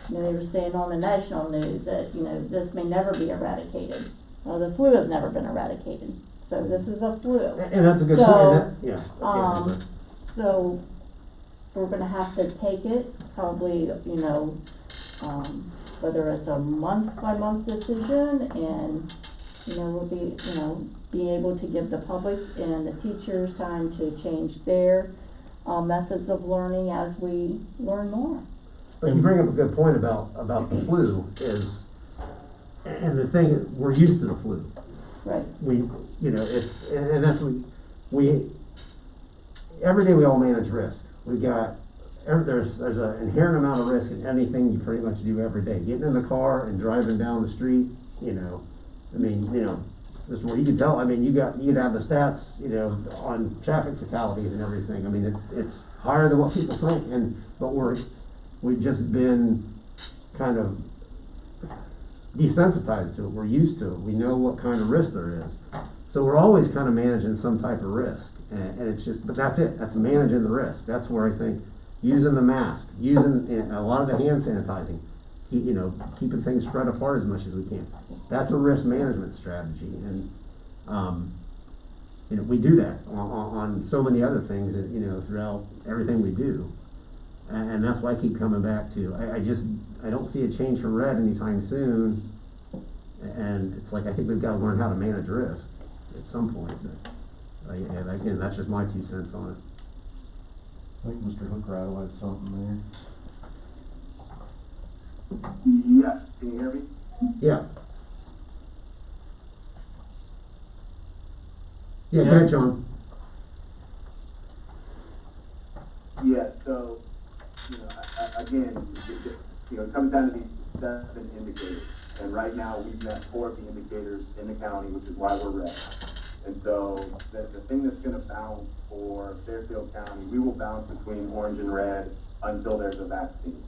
You know, they were saying on the national news that, you know, this may never be eradicated. Well, the flu has never been eradicated, so this is a flu. And that's a good So, point, yeah. So, we're gonna have to take it, probably, you know, whether it's a month-by-month decision, and, you know, we'll be, you know, be able to give the public and the teachers time to change their, methods of learning as we learn more. But you bring up a good point about the flu is, and the thing, we're used to the flu. Right. We, you know, it's, and that's, we, every day we all manage risk. We've got, there's an inherent amount of risk in anything you pretty much do every day. Getting in the car and driving down the street, you know, I mean, you know, this is where you can tell, I mean, you'd have the stats, you know, on traffic fatalities and everything. I mean, it's higher than what people think, but we've just been kind of desensitized to it. We're used to it. We know what kind of risk there is. So we're always kind of managing some type of risk. And it's just, but that's it. That's managing the risk. That's where I think using the mask, using a lot of the hand sanitizing, you know, keeping things spread apart as much as we can. That's a risk management strategy. And, you know, we do that on so many other things, that, you know, throughout everything we do. And that's why I keep coming back to, I don't see a change from red anytime soon. And it's like, I think we've got to learn how to manage risk at some point. And again, that's just my 2 cents on it. I think Mr. Hookrattle had something Yes, can you hear me? Yeah. Yeah, go ahead, John. Yeah, so, you know, again, you know, it comes down to these 7 indicators. And right now, we've met 4 of the indicators in the county, which is why we're red. And so, the thing that's gonna bounce for Fairfield County, we will bounce between orange and red until there's a vaccine.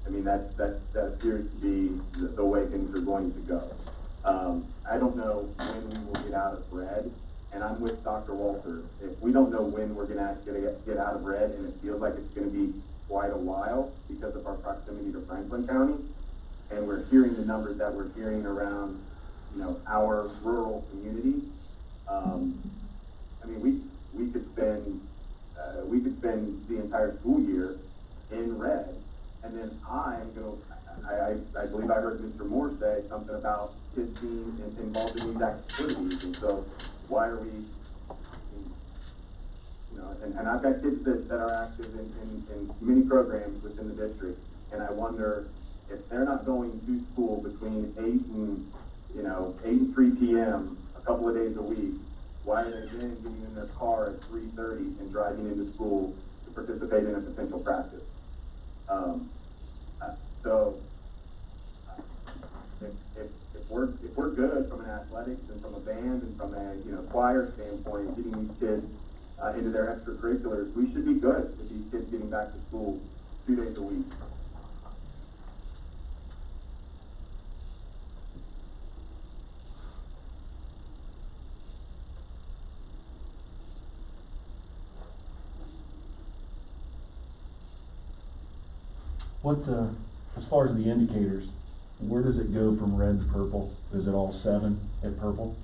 I mean, that appears to be the way things are going to go. I don't know when we will get out of red, and I'm with Dr. Walter. If we don't know when we're gonna get out of red, and it feels like it's gonna be quite a while because of our proximity to Franklin County, and we're hearing the numbers that we're hearing around, you know, our rural community. I mean, we could spend the entire school year in red, and then I believe I heard Mr. Moore say something about kids being involved in these activities, and so why are we, you know, and I've got kids that are active in many programs within the district, and I wonder if they're not going to school between 8 and 3 p.m. a couple of days a week, why are they then getting in their car at 3:30 and driving into school to participate in a potential practice? So if we're good from an athletics and from a band and from a, you know, choir standpoint, getting these kids into their extracurriculars, we should be good with these kids getting back to school 2 days a week. as far as the indicators, where does it go from red to purple? Is it all 7 at purple?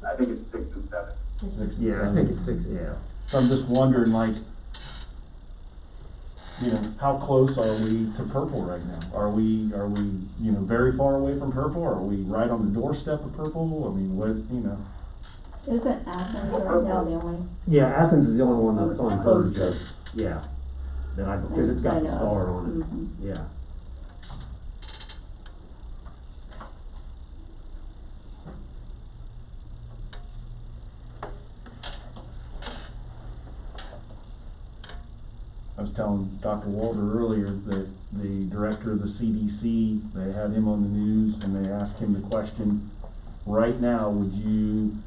I think it's 6 and 7. 6 and Yeah, 7? I think it's 6, yeah. So I'm just wondering, like, you know, how close are we to purple right now? Are we, you know, very far away from purple? Are we right on the doorstep of purple? I mean, what, you know? Isn't Athens right now the only? Yeah, Athens is the only one that's on Close verge of, yeah. Because it's got the star on it, Mm-hmm. yeah. I was telling Dr. Walter earlier that the director of the CDC, they had him on the news and they asked him the question, right now, would you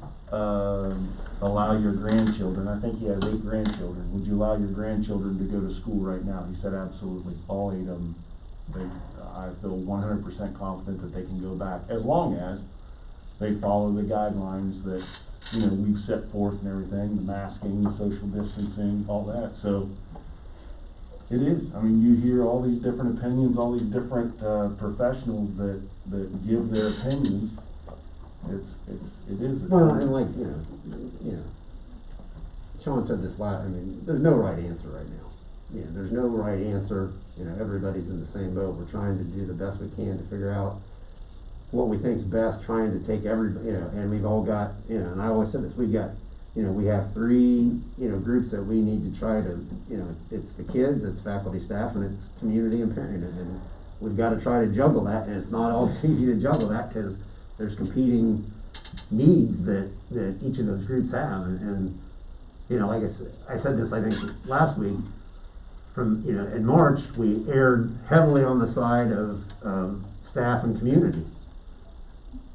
allow your grandchildren, I think he has 8 grandchildren, would you allow your grandchildren to go to school right now? He said absolutely, all 8 of them. I feel 100% confident that they can go back, as long as they follow the guidelines that, you know, we've set forth and everything, the masking, the social distancing, all that. So It is. I mean, you hear all these different opinions, all these different, professionals that give their opinions. It is. Well, and like, you know, Sean said this I mean, there's no right answer right now. You know, there's no right answer, you know, everybody's in the same boat, we're trying to do the best we can to figure out what we think's best, trying to take everybody, you know, and we've all got, you know, and I always said this, we've got, you know, we have three, you know, groups that we need to try to, you know, it's the kids, it's faculty, staff, and it's community and parent, and we've gotta try to juggle that, and it's not always easy to juggle that, cause there's competing needs that each of those groups have, and you know, like I said this, I think, last week, from, you know, in March, we erred heavily on the side of staff and community.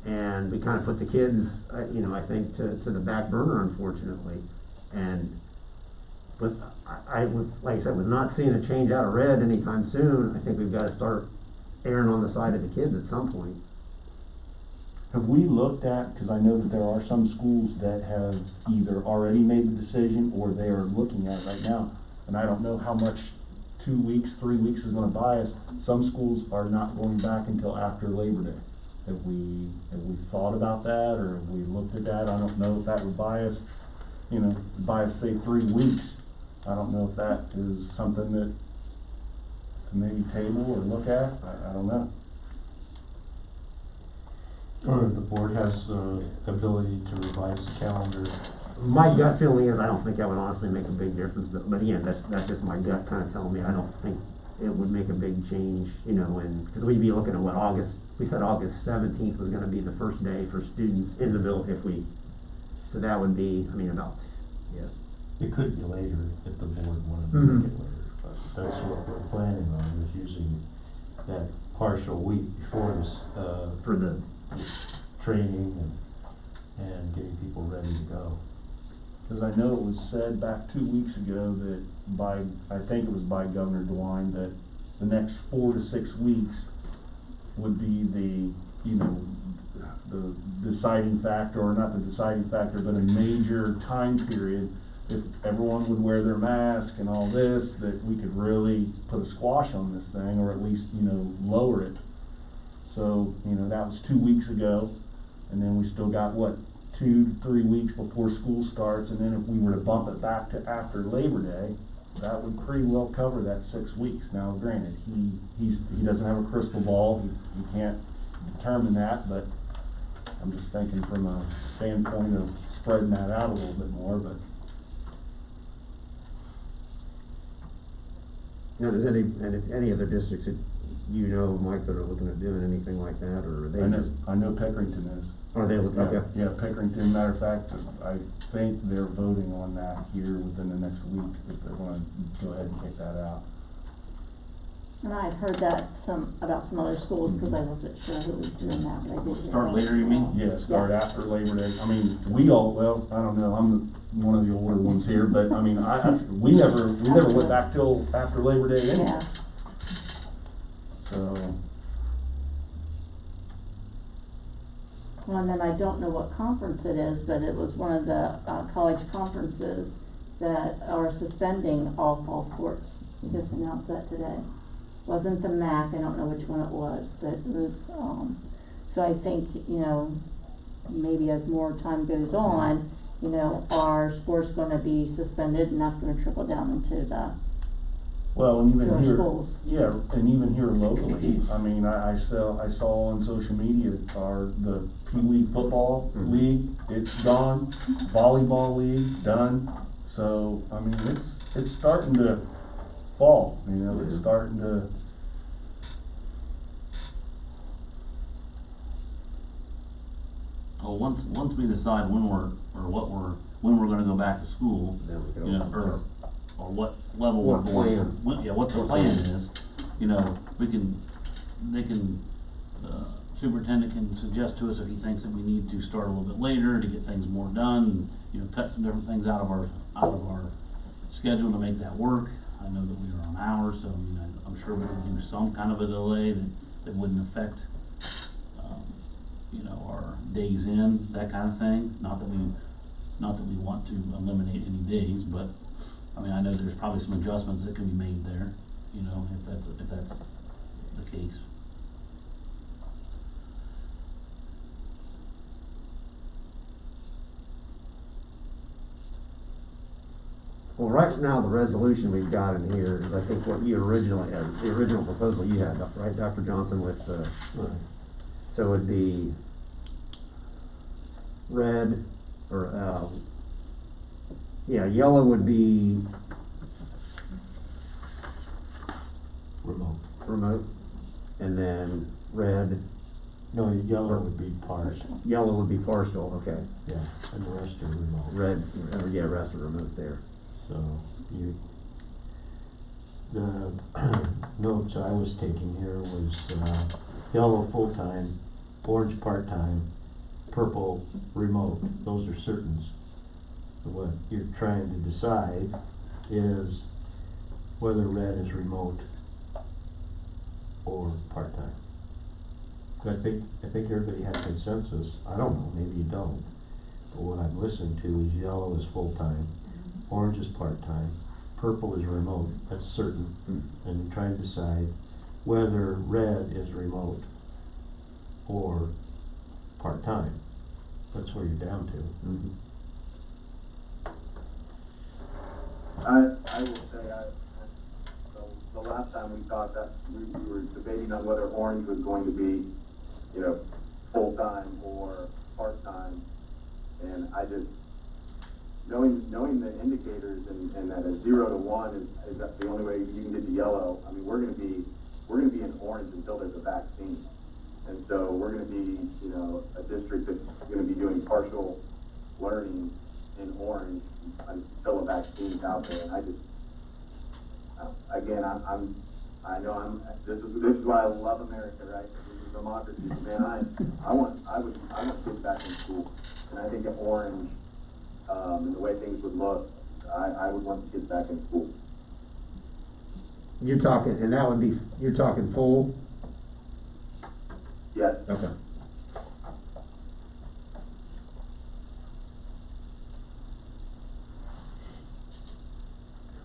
And we kind of put the kids, you know, I think, to the back burner, unfortunately. And with, like I said, with not seeing a change out of red anytime soon, I think we've got to start erring on the side of the kids at some point. Have we looked at, because I know that there are some schools that have either already made the decision or they are looking at it right now, and I don't know how much 2 weeks, 3 weeks is gonna buy us. Some schools are not going back until after Labor Day. Have we thought about that, or have we looked at that? I don't know if that would buy us, you know, say 3 weeks. I don't know if that is something that to maybe table or look at. I don't know. Or the board has the ability to revise the calendar. My gut feeling is I don't think that would honestly make a big difference, but again, that's just my gut kind of telling me I don't think it would make a big change, you know, because we'd be looking at what, August, we said August 17th was gonna be the first day for students in the village, so that would be, I mean, about, yeah. It could be later if the board wanted to make it later, but that's what we're planning on, is using that partial week before this, For the training and getting people ready to go. Because I know it was said back 2 weeks ago that I think it was by Governor DeWine, that the next 4 to 6 weeks would be the deciding factor, or not the deciding factor, but a major time period. If everyone would wear their mask and all this, that we could really put a squash on this thing, or at least, you know, lower it. So, you know, that was 2 weeks ago, and then we still got, what, 2 to 3 weeks before school starts, and then if we were to bump it back to after Labor Day, that would pretty well cover that 6 weeks. Now, granted, he doesn't have a crystal ball, he can't determine that, but I'm just thinking from a standpoint of spreading that out a little bit more, but. You know, does any other districts that you know, Mike, that are looking at doing anything like that, or are they I know Pickerington is. Are they looking? Okay. Yeah, Pickerington, matter of fact, I think they're voting on that here within the next week, if they're gonna go ahead and kick that out. And I had heard that about some other schools, because I wasn't sure who was doing that, but I did hear Start that. later, you mean? Yeah, start after Labor Day. I mean, well, I don't know, I'm one of the older ones here, but I mean, we never went back till after Labor Day anyway. Yeah. So. Well, and then I don't know what conference it is, but it was one of the college conferences that are suspending all fall sports. They just announced that today. Wasn't the MAC, I don't know which one it was, but it was, so I think, you know, maybe as more time goes on, you know, are sports gonna be suspended, and that's gonna trickle down into the Well, and even to our here, schools. yeah, and even here locally, I mean, I saw on social media, the Pee Wee football league, it's gone, volleyball league, done. So, I mean, it's starting to fall, you know, it's starting to. Well, once we decide when we're gonna go back to school, Then we can you know, open or what level What we're going, plan? what the plan is, you know, superintendent can suggest to us if he thinks that we need to start a little bit later to get things more done, and, you know, cut some different things out of our schedule to make that work. I know that we are on hours, so I mean, I'm sure we can do some kind of a delay that wouldn't affect, you know, our days in, that kind of thing. Not that we want to eliminate any days, but I mean, I know there's probably some adjustments that can be made there. you know, if that's the case. Well, right now, the resolution we've got in here is, I think, what you originally had, the original proposal you had, right, Dr. Johnson, with, so it'd be red, or, yeah, yellow would be remote, and then red, No, yellow would be partial, yellow would be partial, okay. yeah, and the rest are remote. Red, yeah, rest are remote there. So the notes I was taking here was, yellow full-time, orange part-time, purple remote, those are certains. So what you're trying to decide is whether red is remote or part-time. I think everybody had consensus, I don't know, maybe you don't, but what I've listened to is yellow is full-time, orange is part-time, purple is remote, that's certain, and you try to decide whether red is remote or part-time. That's where you're down to. I will say, the last time we thought that we were debating on whether orange was going to be, you know, full-time or part-time, and I just, knowing the indicators and that a 0 to 1 is the only way you can get to yellow. I mean, we're gonna be in orange until there's a vaccine, and so we're gonna be, you know, a district that's gonna be doing partial learning in orange until a vaccine's out there. And I just, again, this is why I love America, right? This is democracy, man. I want kids back in school, and I think in orange, and the way things would look, I would want the kids back in school. You're talking, and that would be, you're talking full? Yes. Okay.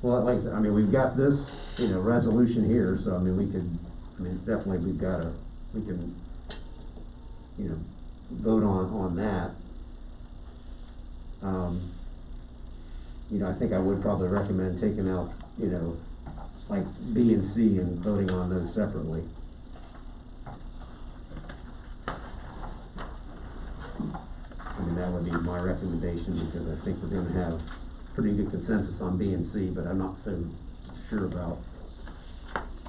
Well, like I said, I mean, we've got this, you know, resolution here, so I mean, definitely we can, you know, vote on that. You know, I think I would probably recommend taking out, you know, like B and C and voting on those separately. I mean, that would be my recommendation, because I think we're gonna have pretty good consensus on B and C, but I'm not so sure about.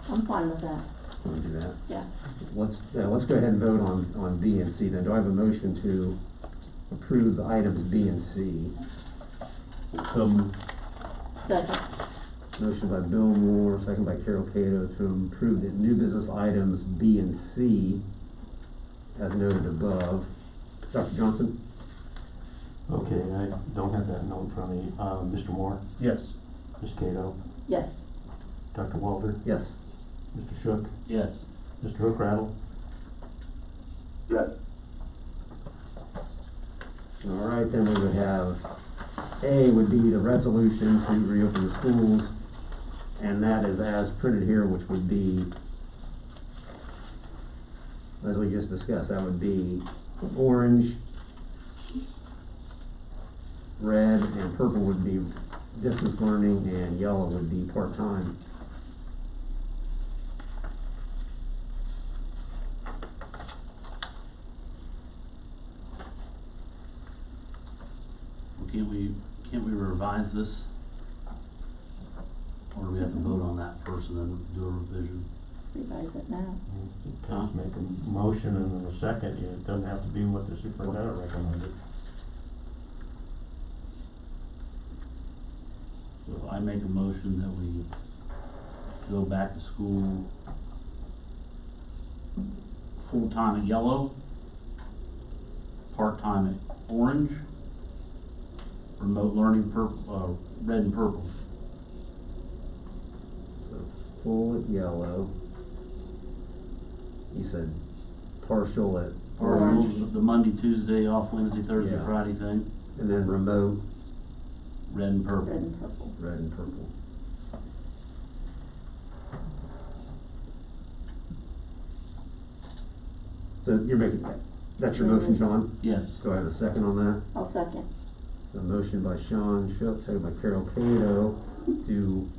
I'm fine with that. Want to do that? Yeah. Let's go ahead and vote on B and C then. Do I have a motion to approve the items B and C? Second. Motion by Bill Moore, second by Carol Cato, to approve the new business items B and C as noted above. Dr. Johnson? Okay, I don't have that note from me. Mr. Moore? Yes. Ms. Cato? Yes. Dr. Walter? Yes. Mr. Shook? Yes. Mr. Hookrattle? Yes. All right, then we would have, A would be the resolution to reopen the schools, and that is as printed here, which would be, as we just discussed, that would be orange, red, and purple would be distance learning, and yellow would be part-time. Can't we revise this? Or do we have to vote on that first and then do a revision? Revise it now. Just make a motion and then a second, it doesn't have to be what the superintendent recommended. So I make a motion that we go back to school full-time at yellow, part-time at orange, remote learning red and purple. So full at yellow. You said partial at orange. The Monday, Tuesday, off Wednesday, Thursday, Yeah. Friday thing, And then remote, red and purple. Red and purple. red and purple. So you're making, that's your motion, Sean? Yes. Do I have a second on that? I'll second. A motion by Sean Shook, second by Carol Cato, to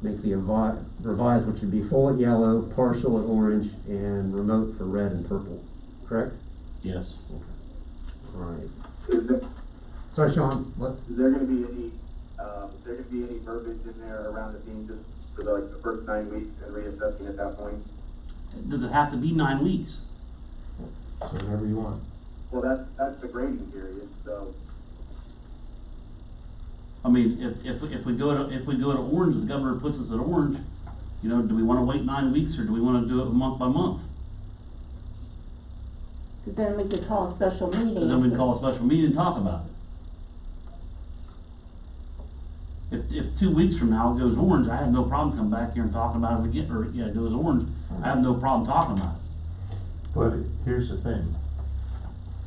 make the revised, which would be full at yellow, partial at orange, and remote for red and purple, correct? Yes. All right. Is there, Sorry, Sean, what? is there gonna be any, verbiage in there around the theme just for the first 9 weeks and reassessing at that point? Does it have to be 9 weeks? So whatever you want. Well, that's the grading period, so. I mean, if we go to orange, the governor puts us at orange, you know, do we wanna wait 9 weeks or do we wanna do it month by month? Cause then we could call a special meeting. Cause then we can call a special meeting and talk about it. If 2 weeks from now it goes orange, I have no problem coming back here and talking about it again, or yeah, it goes orange, I have no problem talking about it. But here's the thing,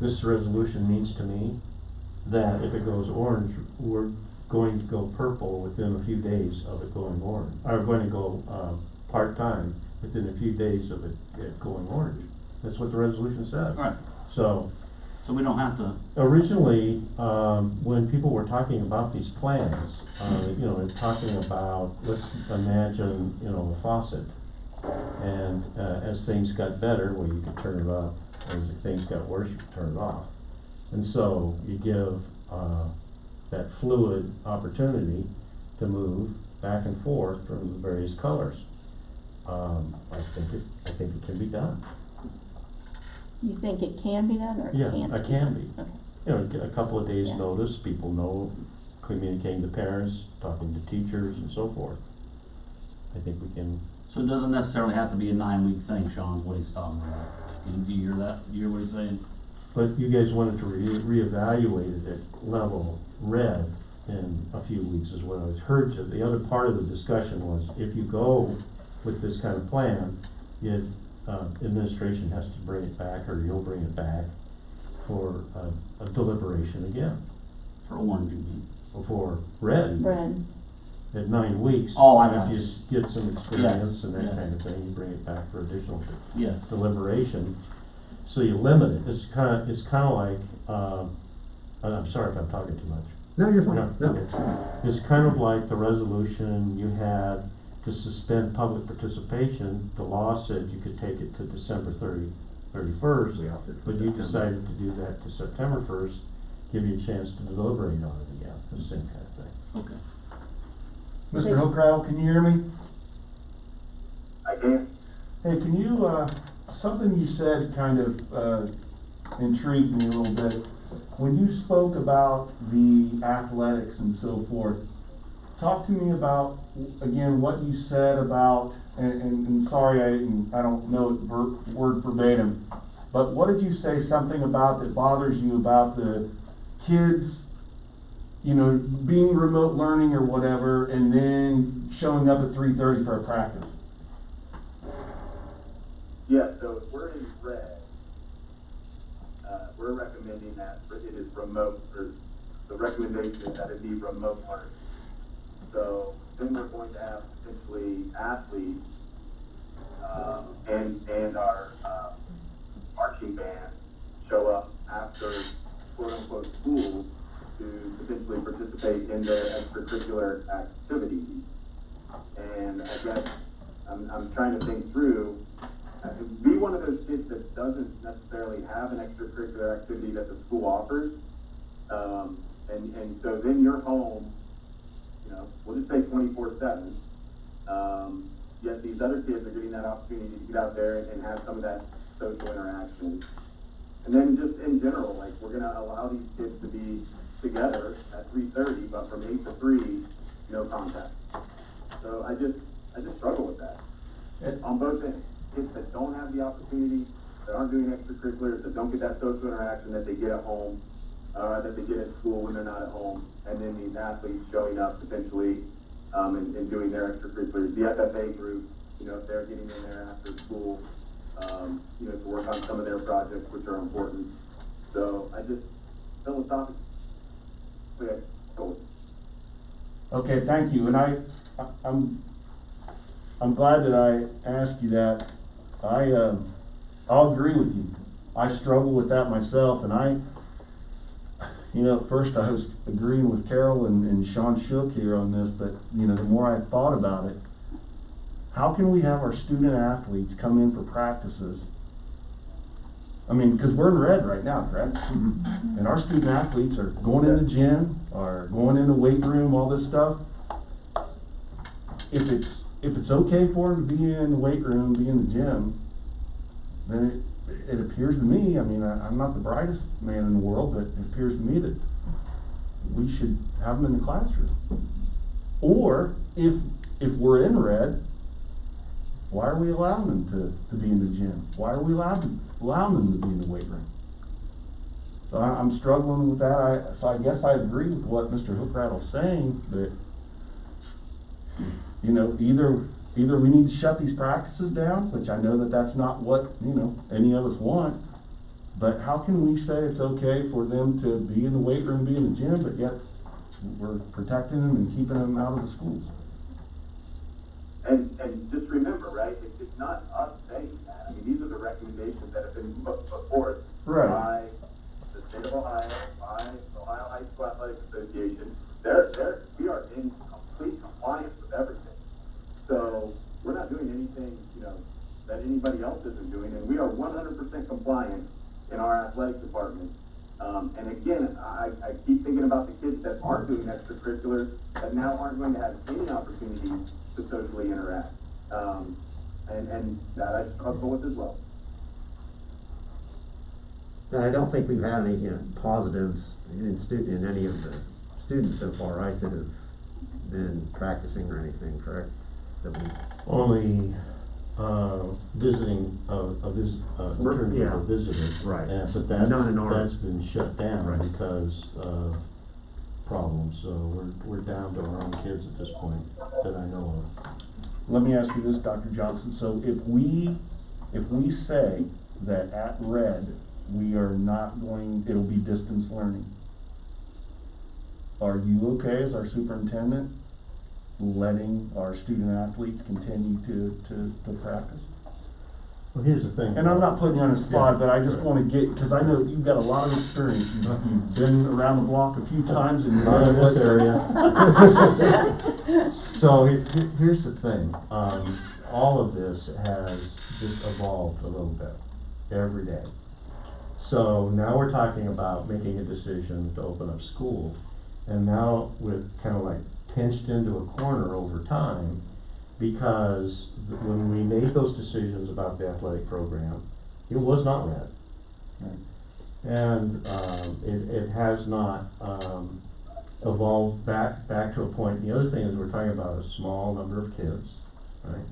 this resolution means to me that if it goes orange, we're going to go purple within a few days of it going orange. Or going to go, part-time within a few days of it going orange. That's what the resolution says. Right. So we don't have to, originally, when people were talking about these plans, you know, they're talking about, let's imagine, you know, a faucet. And as things got better, well, you could turn it up. As things got worse, you could turn it off. And so you give that fluid opportunity to move back and forth from the various colors. I think it can be done. You think it can be done or it Yeah, can't? it can be. Okay. You know, a couple of days' Yeah. notice, people know, communicating to parents, talking to teachers and so forth. I think we can. so it doesn't necessarily have to be a 9-week thing, Sean, is what he's talking about. Do you hear that? Do you hear what he's saying? But you guys wanted to reevaluate it at level red in a few weeks is what I was heard to. The other part of the discussion was if you go with this kind of plan, administration has to bring it back, or you'll bring it back for a deliberation again. For orange, you mean? For red, Red. at 9 weeks. Oh, I got if you. Just get some experience Yes, and that yes. kind of thing, you bring it back for additional Yes. deliberation. So you limit it. It's kind of like, I'm sorry if I'm talking too much. No, you're fine. No. Okay. It's kind of like the resolution you had to suspend public participation. The law said you could take it to December 31st, We opted for but you September. decided to do that to September 1st, give you a chance to deliberate on it again, the same kind of thing. Okay. Mr. Hillcrowd, can you hear me? I can. Hey, can you, something you said kind of, intrigued me a little bit. When you spoke about the athletics and so forth, talk to me about, again, what you said about, and sorry, I don't know it word verbatim, but what did you say something about that bothers you about the kids, you know, being remote learning or whatever, and then showing up at 3:30 for a practice? Yeah, so if we're in red, we're recommending that it is remote, or the recommendation is that it be remote learning. So then we're going to have potentially athletes, and our, marching band show up after quote unquote school to potentially participate in their extracurricular activities. And I guess I'm trying to think through, be one of those kids that doesn't necessarily have an extracurricular activity that the school offers. And so then you're home, you know, we'll just say 24/7. Yet these other kids are getting that opportunity to get out there and have some of that social interaction. And then just in general, like, we're gonna allow these kids to be together at 3:30, but from 8 to 3, no contact. So I just struggle with that. On both ends, kids that don't have the opportunity, that aren't doing extracurriculars, that don't get that social interaction that they get at home, that they get at school when they're not at home, and then these athletes showing up potentially, and doing their extracurriculars. The FFA group, you know, if they're getting in there after school, you know, to work on some of their projects, which are important. So I just, philosophically, I go with it. Okay, thank you, and I'm glad that I asked you that. I'll agree with you. I struggle with that myself, and at first I was agreeing with Carol and Sean Shook here on this, but, the more I thought about it, how can we have our student athletes come in for practices? I mean, because we're in red right now, correct? Mm-hmm. And our student athletes are going in the gym, or going in the weight room, all this stuff. If it's okay for them to be in the weight room, be in the gym, then it appears to me, I'm not the brightest man in the world, but it appears to me that we should have them in the classroom. Or if we're in red, why are we allowing them to be in the gym? Why are we allowing them to be in the weight room? So I'm struggling with that. So I guess I agree with what Mr. Hookrattle's saying, that either we need to shut these practices down, which I know that that's not what any of us want. But how can we say it's okay for them to be in the weight room, be in the gym, but yet we're protecting them and keeping them out of the schools? And just remember, right, it's not us saying that. These are the recommendations that have been put forth by the state of Ohio, by the Ohio High School Athletic Association. We are in complete compliance with everything. So we're not doing anything, that anybody else isn't doing, and we are 100% compliant in our athletic department. And again, I keep thinking about the kids that are doing extracurriculars that now aren't going to have any opportunity to socially interact. And that I struggle with as well. And I don't think we've had any positives in any of the students so far, right, that have been practicing or anything, correct? Only visiting a visitor. Right. But that's been shut down because of problems. So we're down to our own kids at this point that I know of. Let me ask you this, Dr. Johnson. So if we say that at Red we are not going, it'll be distance learning, are you okay as our superintendent letting our student athletes continue to practice? Well, here's the thing. And I'm not putting you on the spot, but I just want to get, because I know you've got a lot of experience. You've been around the block a few times and not in this area. So here's the thing. All of this has just evolved a little bit every day. So now we're talking about making a decision to open up school, and now we're kind of like pinched into a corner over time, because when we made those decisions about the athletic program, it was not red. Right. And it has not evolved back to a point. The other thing is we're talking about a small number of kids, right?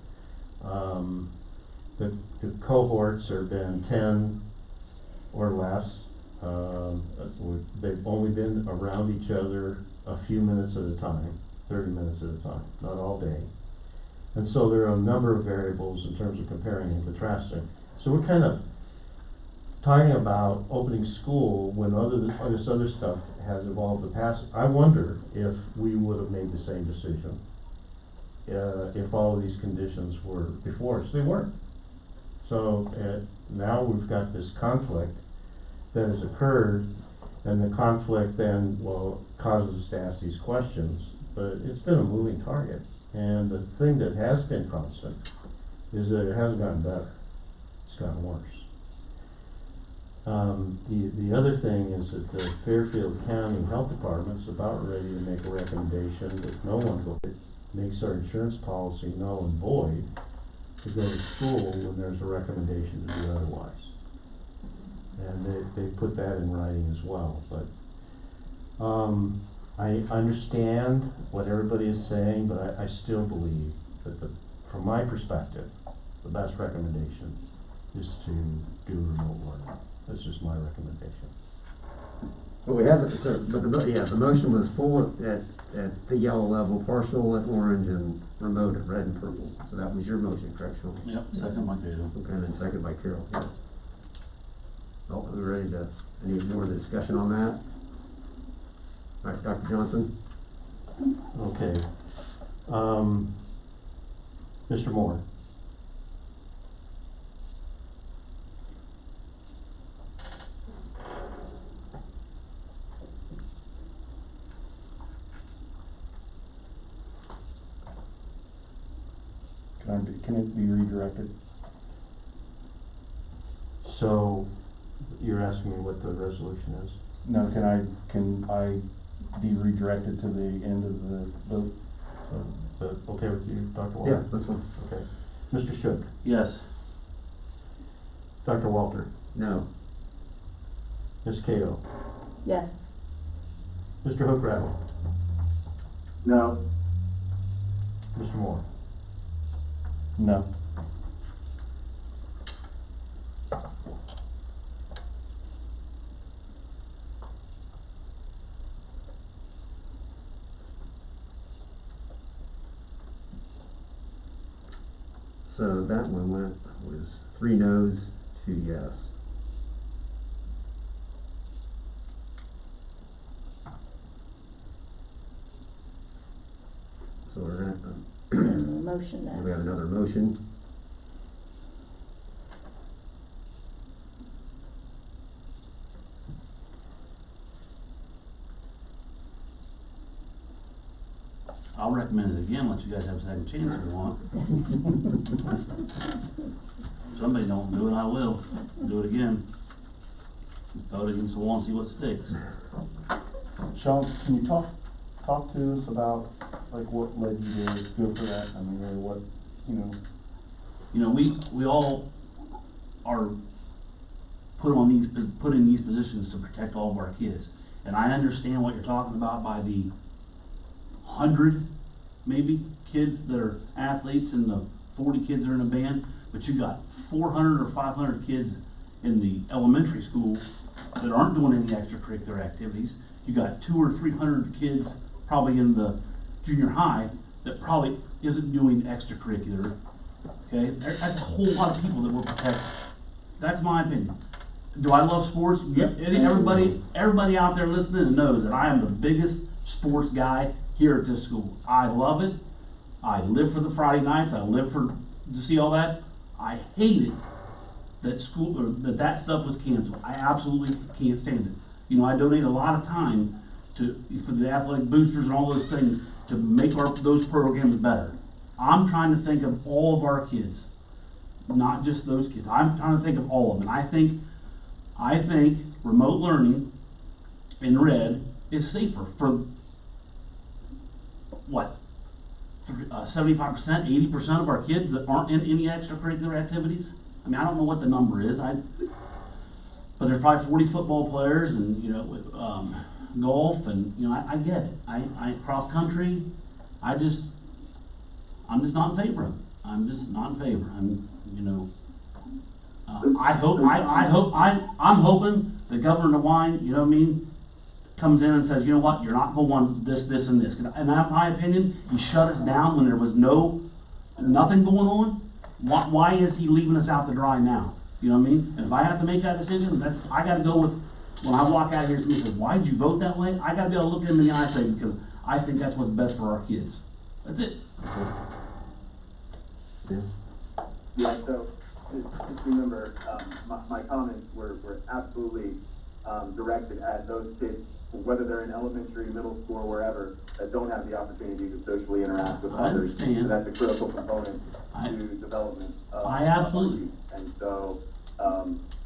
The cohorts have been 10 or less. They've only been around each other a few minutes at a time, 30 minutes at a time, not all day. And so there are a number of variables in terms of comparing and contrasting. So we're kind of talking about opening school when this other stuff has evolved the past. I wonder if we would have made the same decision if all of these conditions were before us. They weren't. So now we've got this conflict that has occurred, and the conflict then, causes us to ask these questions. But it's been a moving target. And the thing that has been constant is that it hasn't gotten better. It's gotten worse. The other thing is that the Fairfield County Health Department's about ready to make a recommendation that no one makes our insurance policy null and void to go to school when there's a recommendation to do otherwise. And they put that in writing as well. But I understand what everybody is saying, but I still believe that from my perspective, the best recommendation is to do remote learning. That's just my recommendation. Well, we have the motion was full at the yellow level, partial at orange, and remote at red and purple. So that was your motion, correct, Sean? Yep, second by Gato. Okay, and then second by Carol. Yeah. Well, are we ready to, any more discussion on that? All right, Dr. Johnson? Okay. Mr. Moore? Can it be redirected? So, you're asking me what the resolution is? No, can I be redirected to the end of the vote? Is that okay with you, Dr. Yeah, Walter? that's fine. Okay. Mr. Shook, Yes. Dr. Walter, No. Ms. Cato, Yes. Mr. Hook Rattle, No. Mr. Moore. No. So that one was 3 no's, 2 yes. So we're gonna, Motion we that. have another motion. I'll recommend it again, let you guys have a second chance if you want. Somebody don't do it, I will. Do it again. Vote against the wall and see what sticks. Sean, can you talk to us about, like, what led you to go for that? I mean, or what, you know? You know, we all are put in these positions to protect all of our kids. And I understand what you're talking about by the 100, maybe, kids that are athletes and the 40 kids that are in a band, but you got 400 or 500 kids in the elementary school that aren't doing any extracurricular activities. You got 200 or 300 kids probably in the junior high that probably isn't doing extracurricular. Okay, that's a whole lot of people that we're protecting. That's my opinion. Do I love sports? Yep. Everybody out there listening knows that I am the biggest sports guy here at this school. I love it. I live for the Friday nights. I live to see all that. I hate it that that stuff was canceled. I absolutely can't stand it. You know, I donate a lot of time for the athletic boosters and all those things to make those programs better. I'm trying to think of all of our kids, not just those kids. I'm trying to think of all of them. And I think remote learning in red is safer for what? 75%, 80% of our kids that aren't in any extracurricular activities. I mean, I don't know what the number is. But there's probably 40 football players, and you know, golf, and you know, I get it. I cross country. I'm just not in favor of it. I'm just not in favor. I'm hoping the governor of wine, you know what I mean, comes in and says, you know what, you're not going on this, and this. And in my opinion, he shut us down when there was nothing going on. Why is he leaving us out to dry now? You know what I mean? And if I have to make that decision, I got to go with, when I walk out of here, somebody says, why did you vote that way? I got to be able to look him in the eye and say, because I think that's what's best for our kids. That's it. Yeah, so just remember, my comments were absolutely directed at those kids, whether they're in elementary, middle school, or wherever, that don't have the opportunity to socially interact with others. I understand. So that's a critical component to development. I absolutely. And so,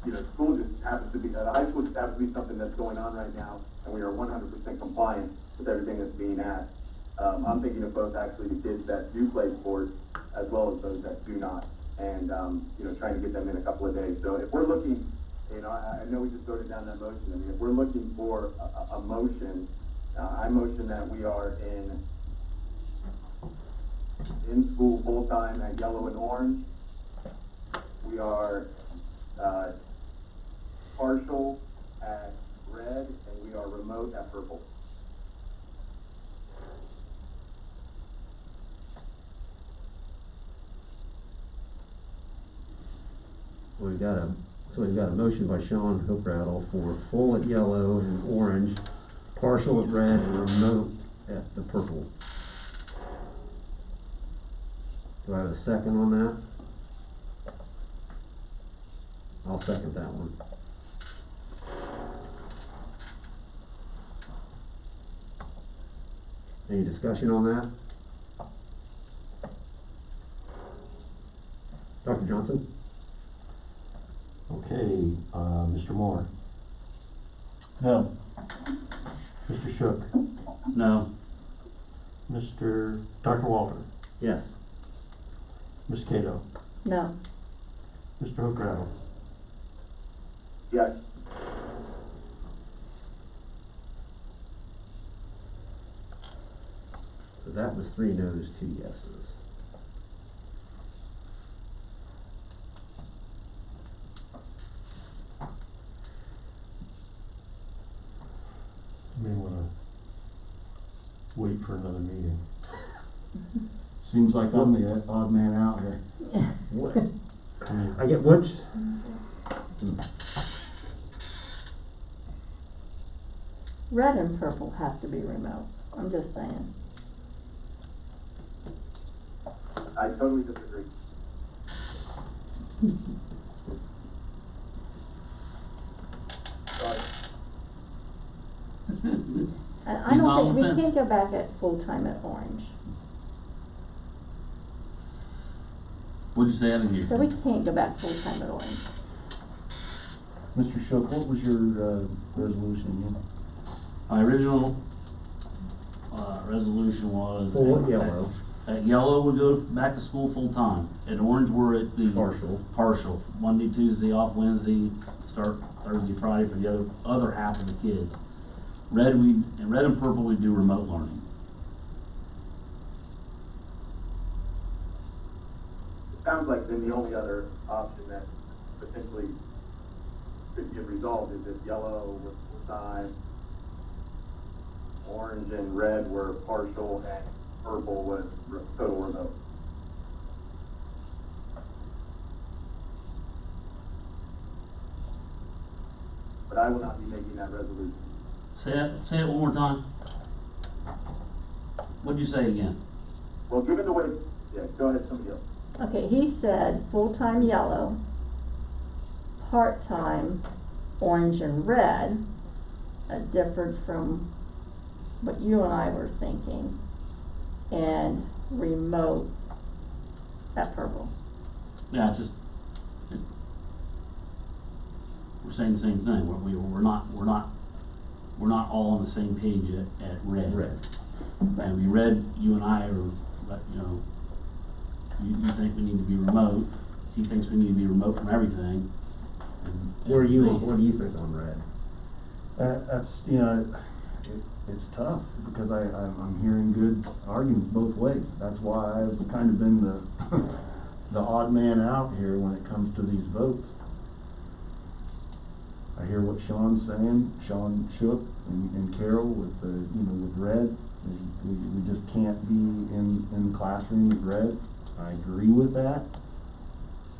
you know, school just happens to be, high school just happens to be something that's going on right now, and we are 100% compliant with everything that's being asked. I'm thinking of both actually the kids that do play sports as well as those that do not, and you know, trying to get them in a couple of days. So if we're looking, you know, I know we just voted down that motion. I mean, if we're looking for a motion, I motion that we are in school full time at yellow and orange. We are partial at red, and we are remote at purple. We've got a motion by Sean Hookrattle for full at yellow and orange, partial at red, and remote at the purple. Do I have a second on that? I'll second that one. Any discussion on that? Johnson? Okay, Mr. Moore, No. Mr. Shook, No. Dr. Walter, Yes. Ms. Cato, No. Mr. Hookrattle, Yes. So that was 3 no's, 2 yeses. you may wanna wait for another meeting. Seems like I'm the odd man out here. What? I mean, I get which? Red and purple have to be remote, I'm just saying. I totally disagree. Sorry. I He's not don't on think, the we fence. can't go back at full-time at Orange. What'd you say out of here? So we can't go back full-time at Orange. Mr. Shook, what was your, resolution again? My original, resolution was. Full yellow. At yellow, we go back to school full-time. At orange, we're at the. Partial. Monday, Tuesday off, Wednesday, start Thursday, Friday for the other half of the kids. Red and purple, we do remote learning. It sounds like then the only other option that potentially could get resolved is if yellow was full-time, orange and red were partial, and purple was total remote. But I will not be making that resolution. Say it one more time. What'd you say again? Well, given the way, yeah, go ahead, somebody else. Okay, he said full-time yellow, part-time orange and red, differed from what you and I were thinking, and remote at purple. Yeah, it's just, we're saying the same thing. We're not all on the same page at red. Red. And we read, you and I are, you know, you think we need to be remote, he thinks we need to be remote from everything. and What do they- you think on red? That's, you know, it's tough, because I'm hearing good arguments both ways. That's why I've kind of been the, the odd man out here when it comes to these votes. I hear what Sean's saying, Sean Shook and Carol with the, you know, with red. We just can't be in the classroom with red. I agree with that.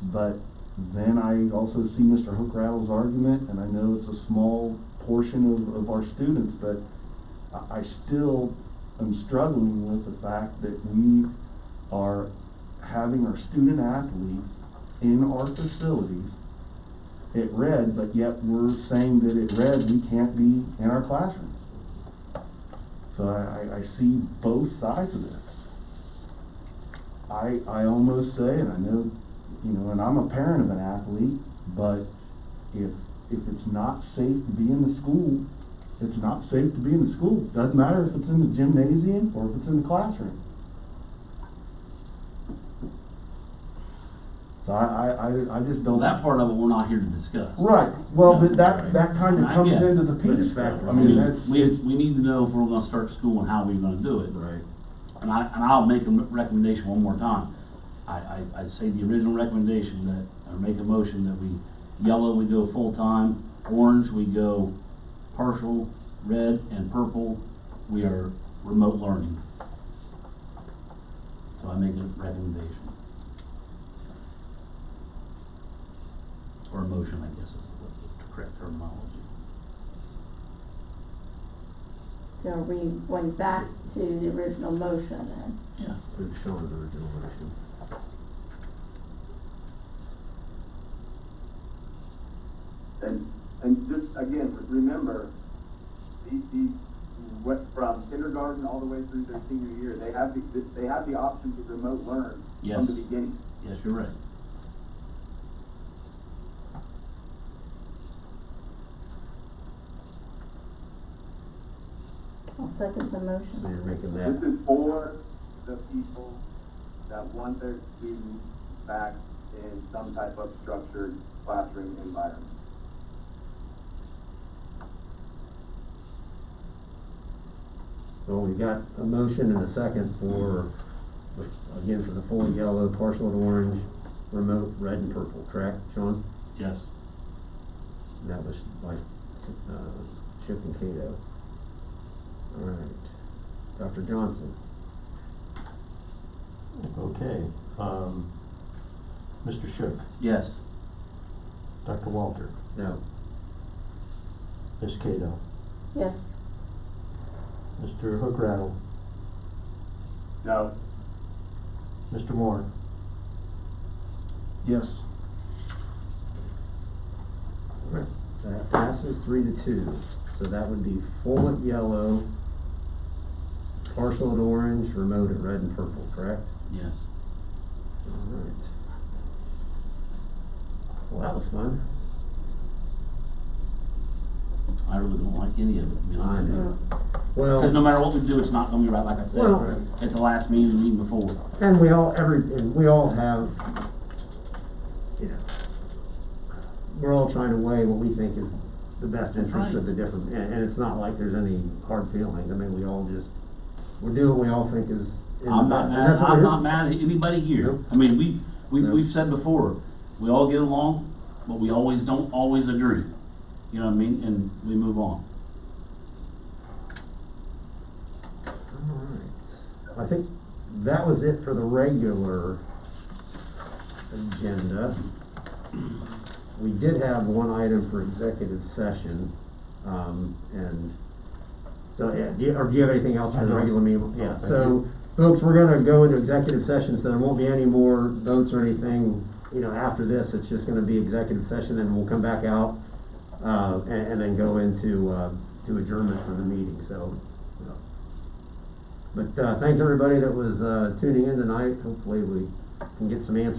But then I also see Mr. Hookrattle's argument, and I know it's a small portion of our students, but I still am struggling with the fact that we are having our student athletes in our facilities at red, but yet we're saying that at red we can't be in our classrooms. So I see both sides of this. I almost say, and I know, you know, and I'm a parent of an athlete, but if it's not safe to be in the school, it's not safe to be in the school. Doesn't matter if it's in the gymnasium or if it's in the classroom. So I just don't. Well, that part of it, we're not here to discuss. Right, well, but that kind of I comes get it. into the But piece it's factor. factor. I mean, that's, We need to know if we're gonna start school and how we're gonna do it. Right. And I'll make a recommendation one more time. I say the original recommendation that, or make a motion that yellow we go full-time, orange we go partial, red and purple we are remote learning. So I make a recommendation. Or a motion, I guess is the correct terminology. So are we going back to the original motion then? Yeah. We've shown the original motion. And just again, remember, these went from kindergarten all the way through their senior year. They have the option to remote learn Yes. from the beginning. Yes, you're right. I'll second the So motion. you're making This that, is for the people that want their students back in some type of structured classroom environment. well, we've got a motion and a second for, again, for the full yellow, partial orange, remote red and purple, correct, Sean? Yes. And that was by, Chip and Cato. All right, Dr. Johnson, Okay, Mr. Shook, Yes. Dr. Walter, no, Ms. Cato, Yes, Mr. Hook Rattle, No. Mr. Moore, Yes. all right, that passes 3-2, so that would be full at yellow, partial at orange, remote at red and purple, correct? Yes. All right. Well, that was fun. I really don't like any of it, to be I honest. know. Because Well, no matter what we do, it's not gonna be right, like I said, Well- at the last meeting, the meeting before. and we all have, you know, we're all trying to weigh what we think is the best interest of the different, and it's not like there's any hard feelings. I mean, we all just, we're doing what we all think is. in I'm the not best- and mad, that's what I'm we're not here. mad at anybody here. Nope. I mean, Nope. we've said before, we all get along, but we always don't always agree. You know what I mean? And we move on. All right. I think that was it for the regular agenda. We did have one item for executive session, and so, yeah, do you have anything else for the regular meeting? Yeah, so, folks, we're gonna go into executive session, so there won't be any more votes or anything, you know, after this. It's just gonna be executive session, and we'll come back out, and then go into, to adjournment for the meeting, so. But, thanks everybody that was, tuning in tonight. Hopefully we can get some answers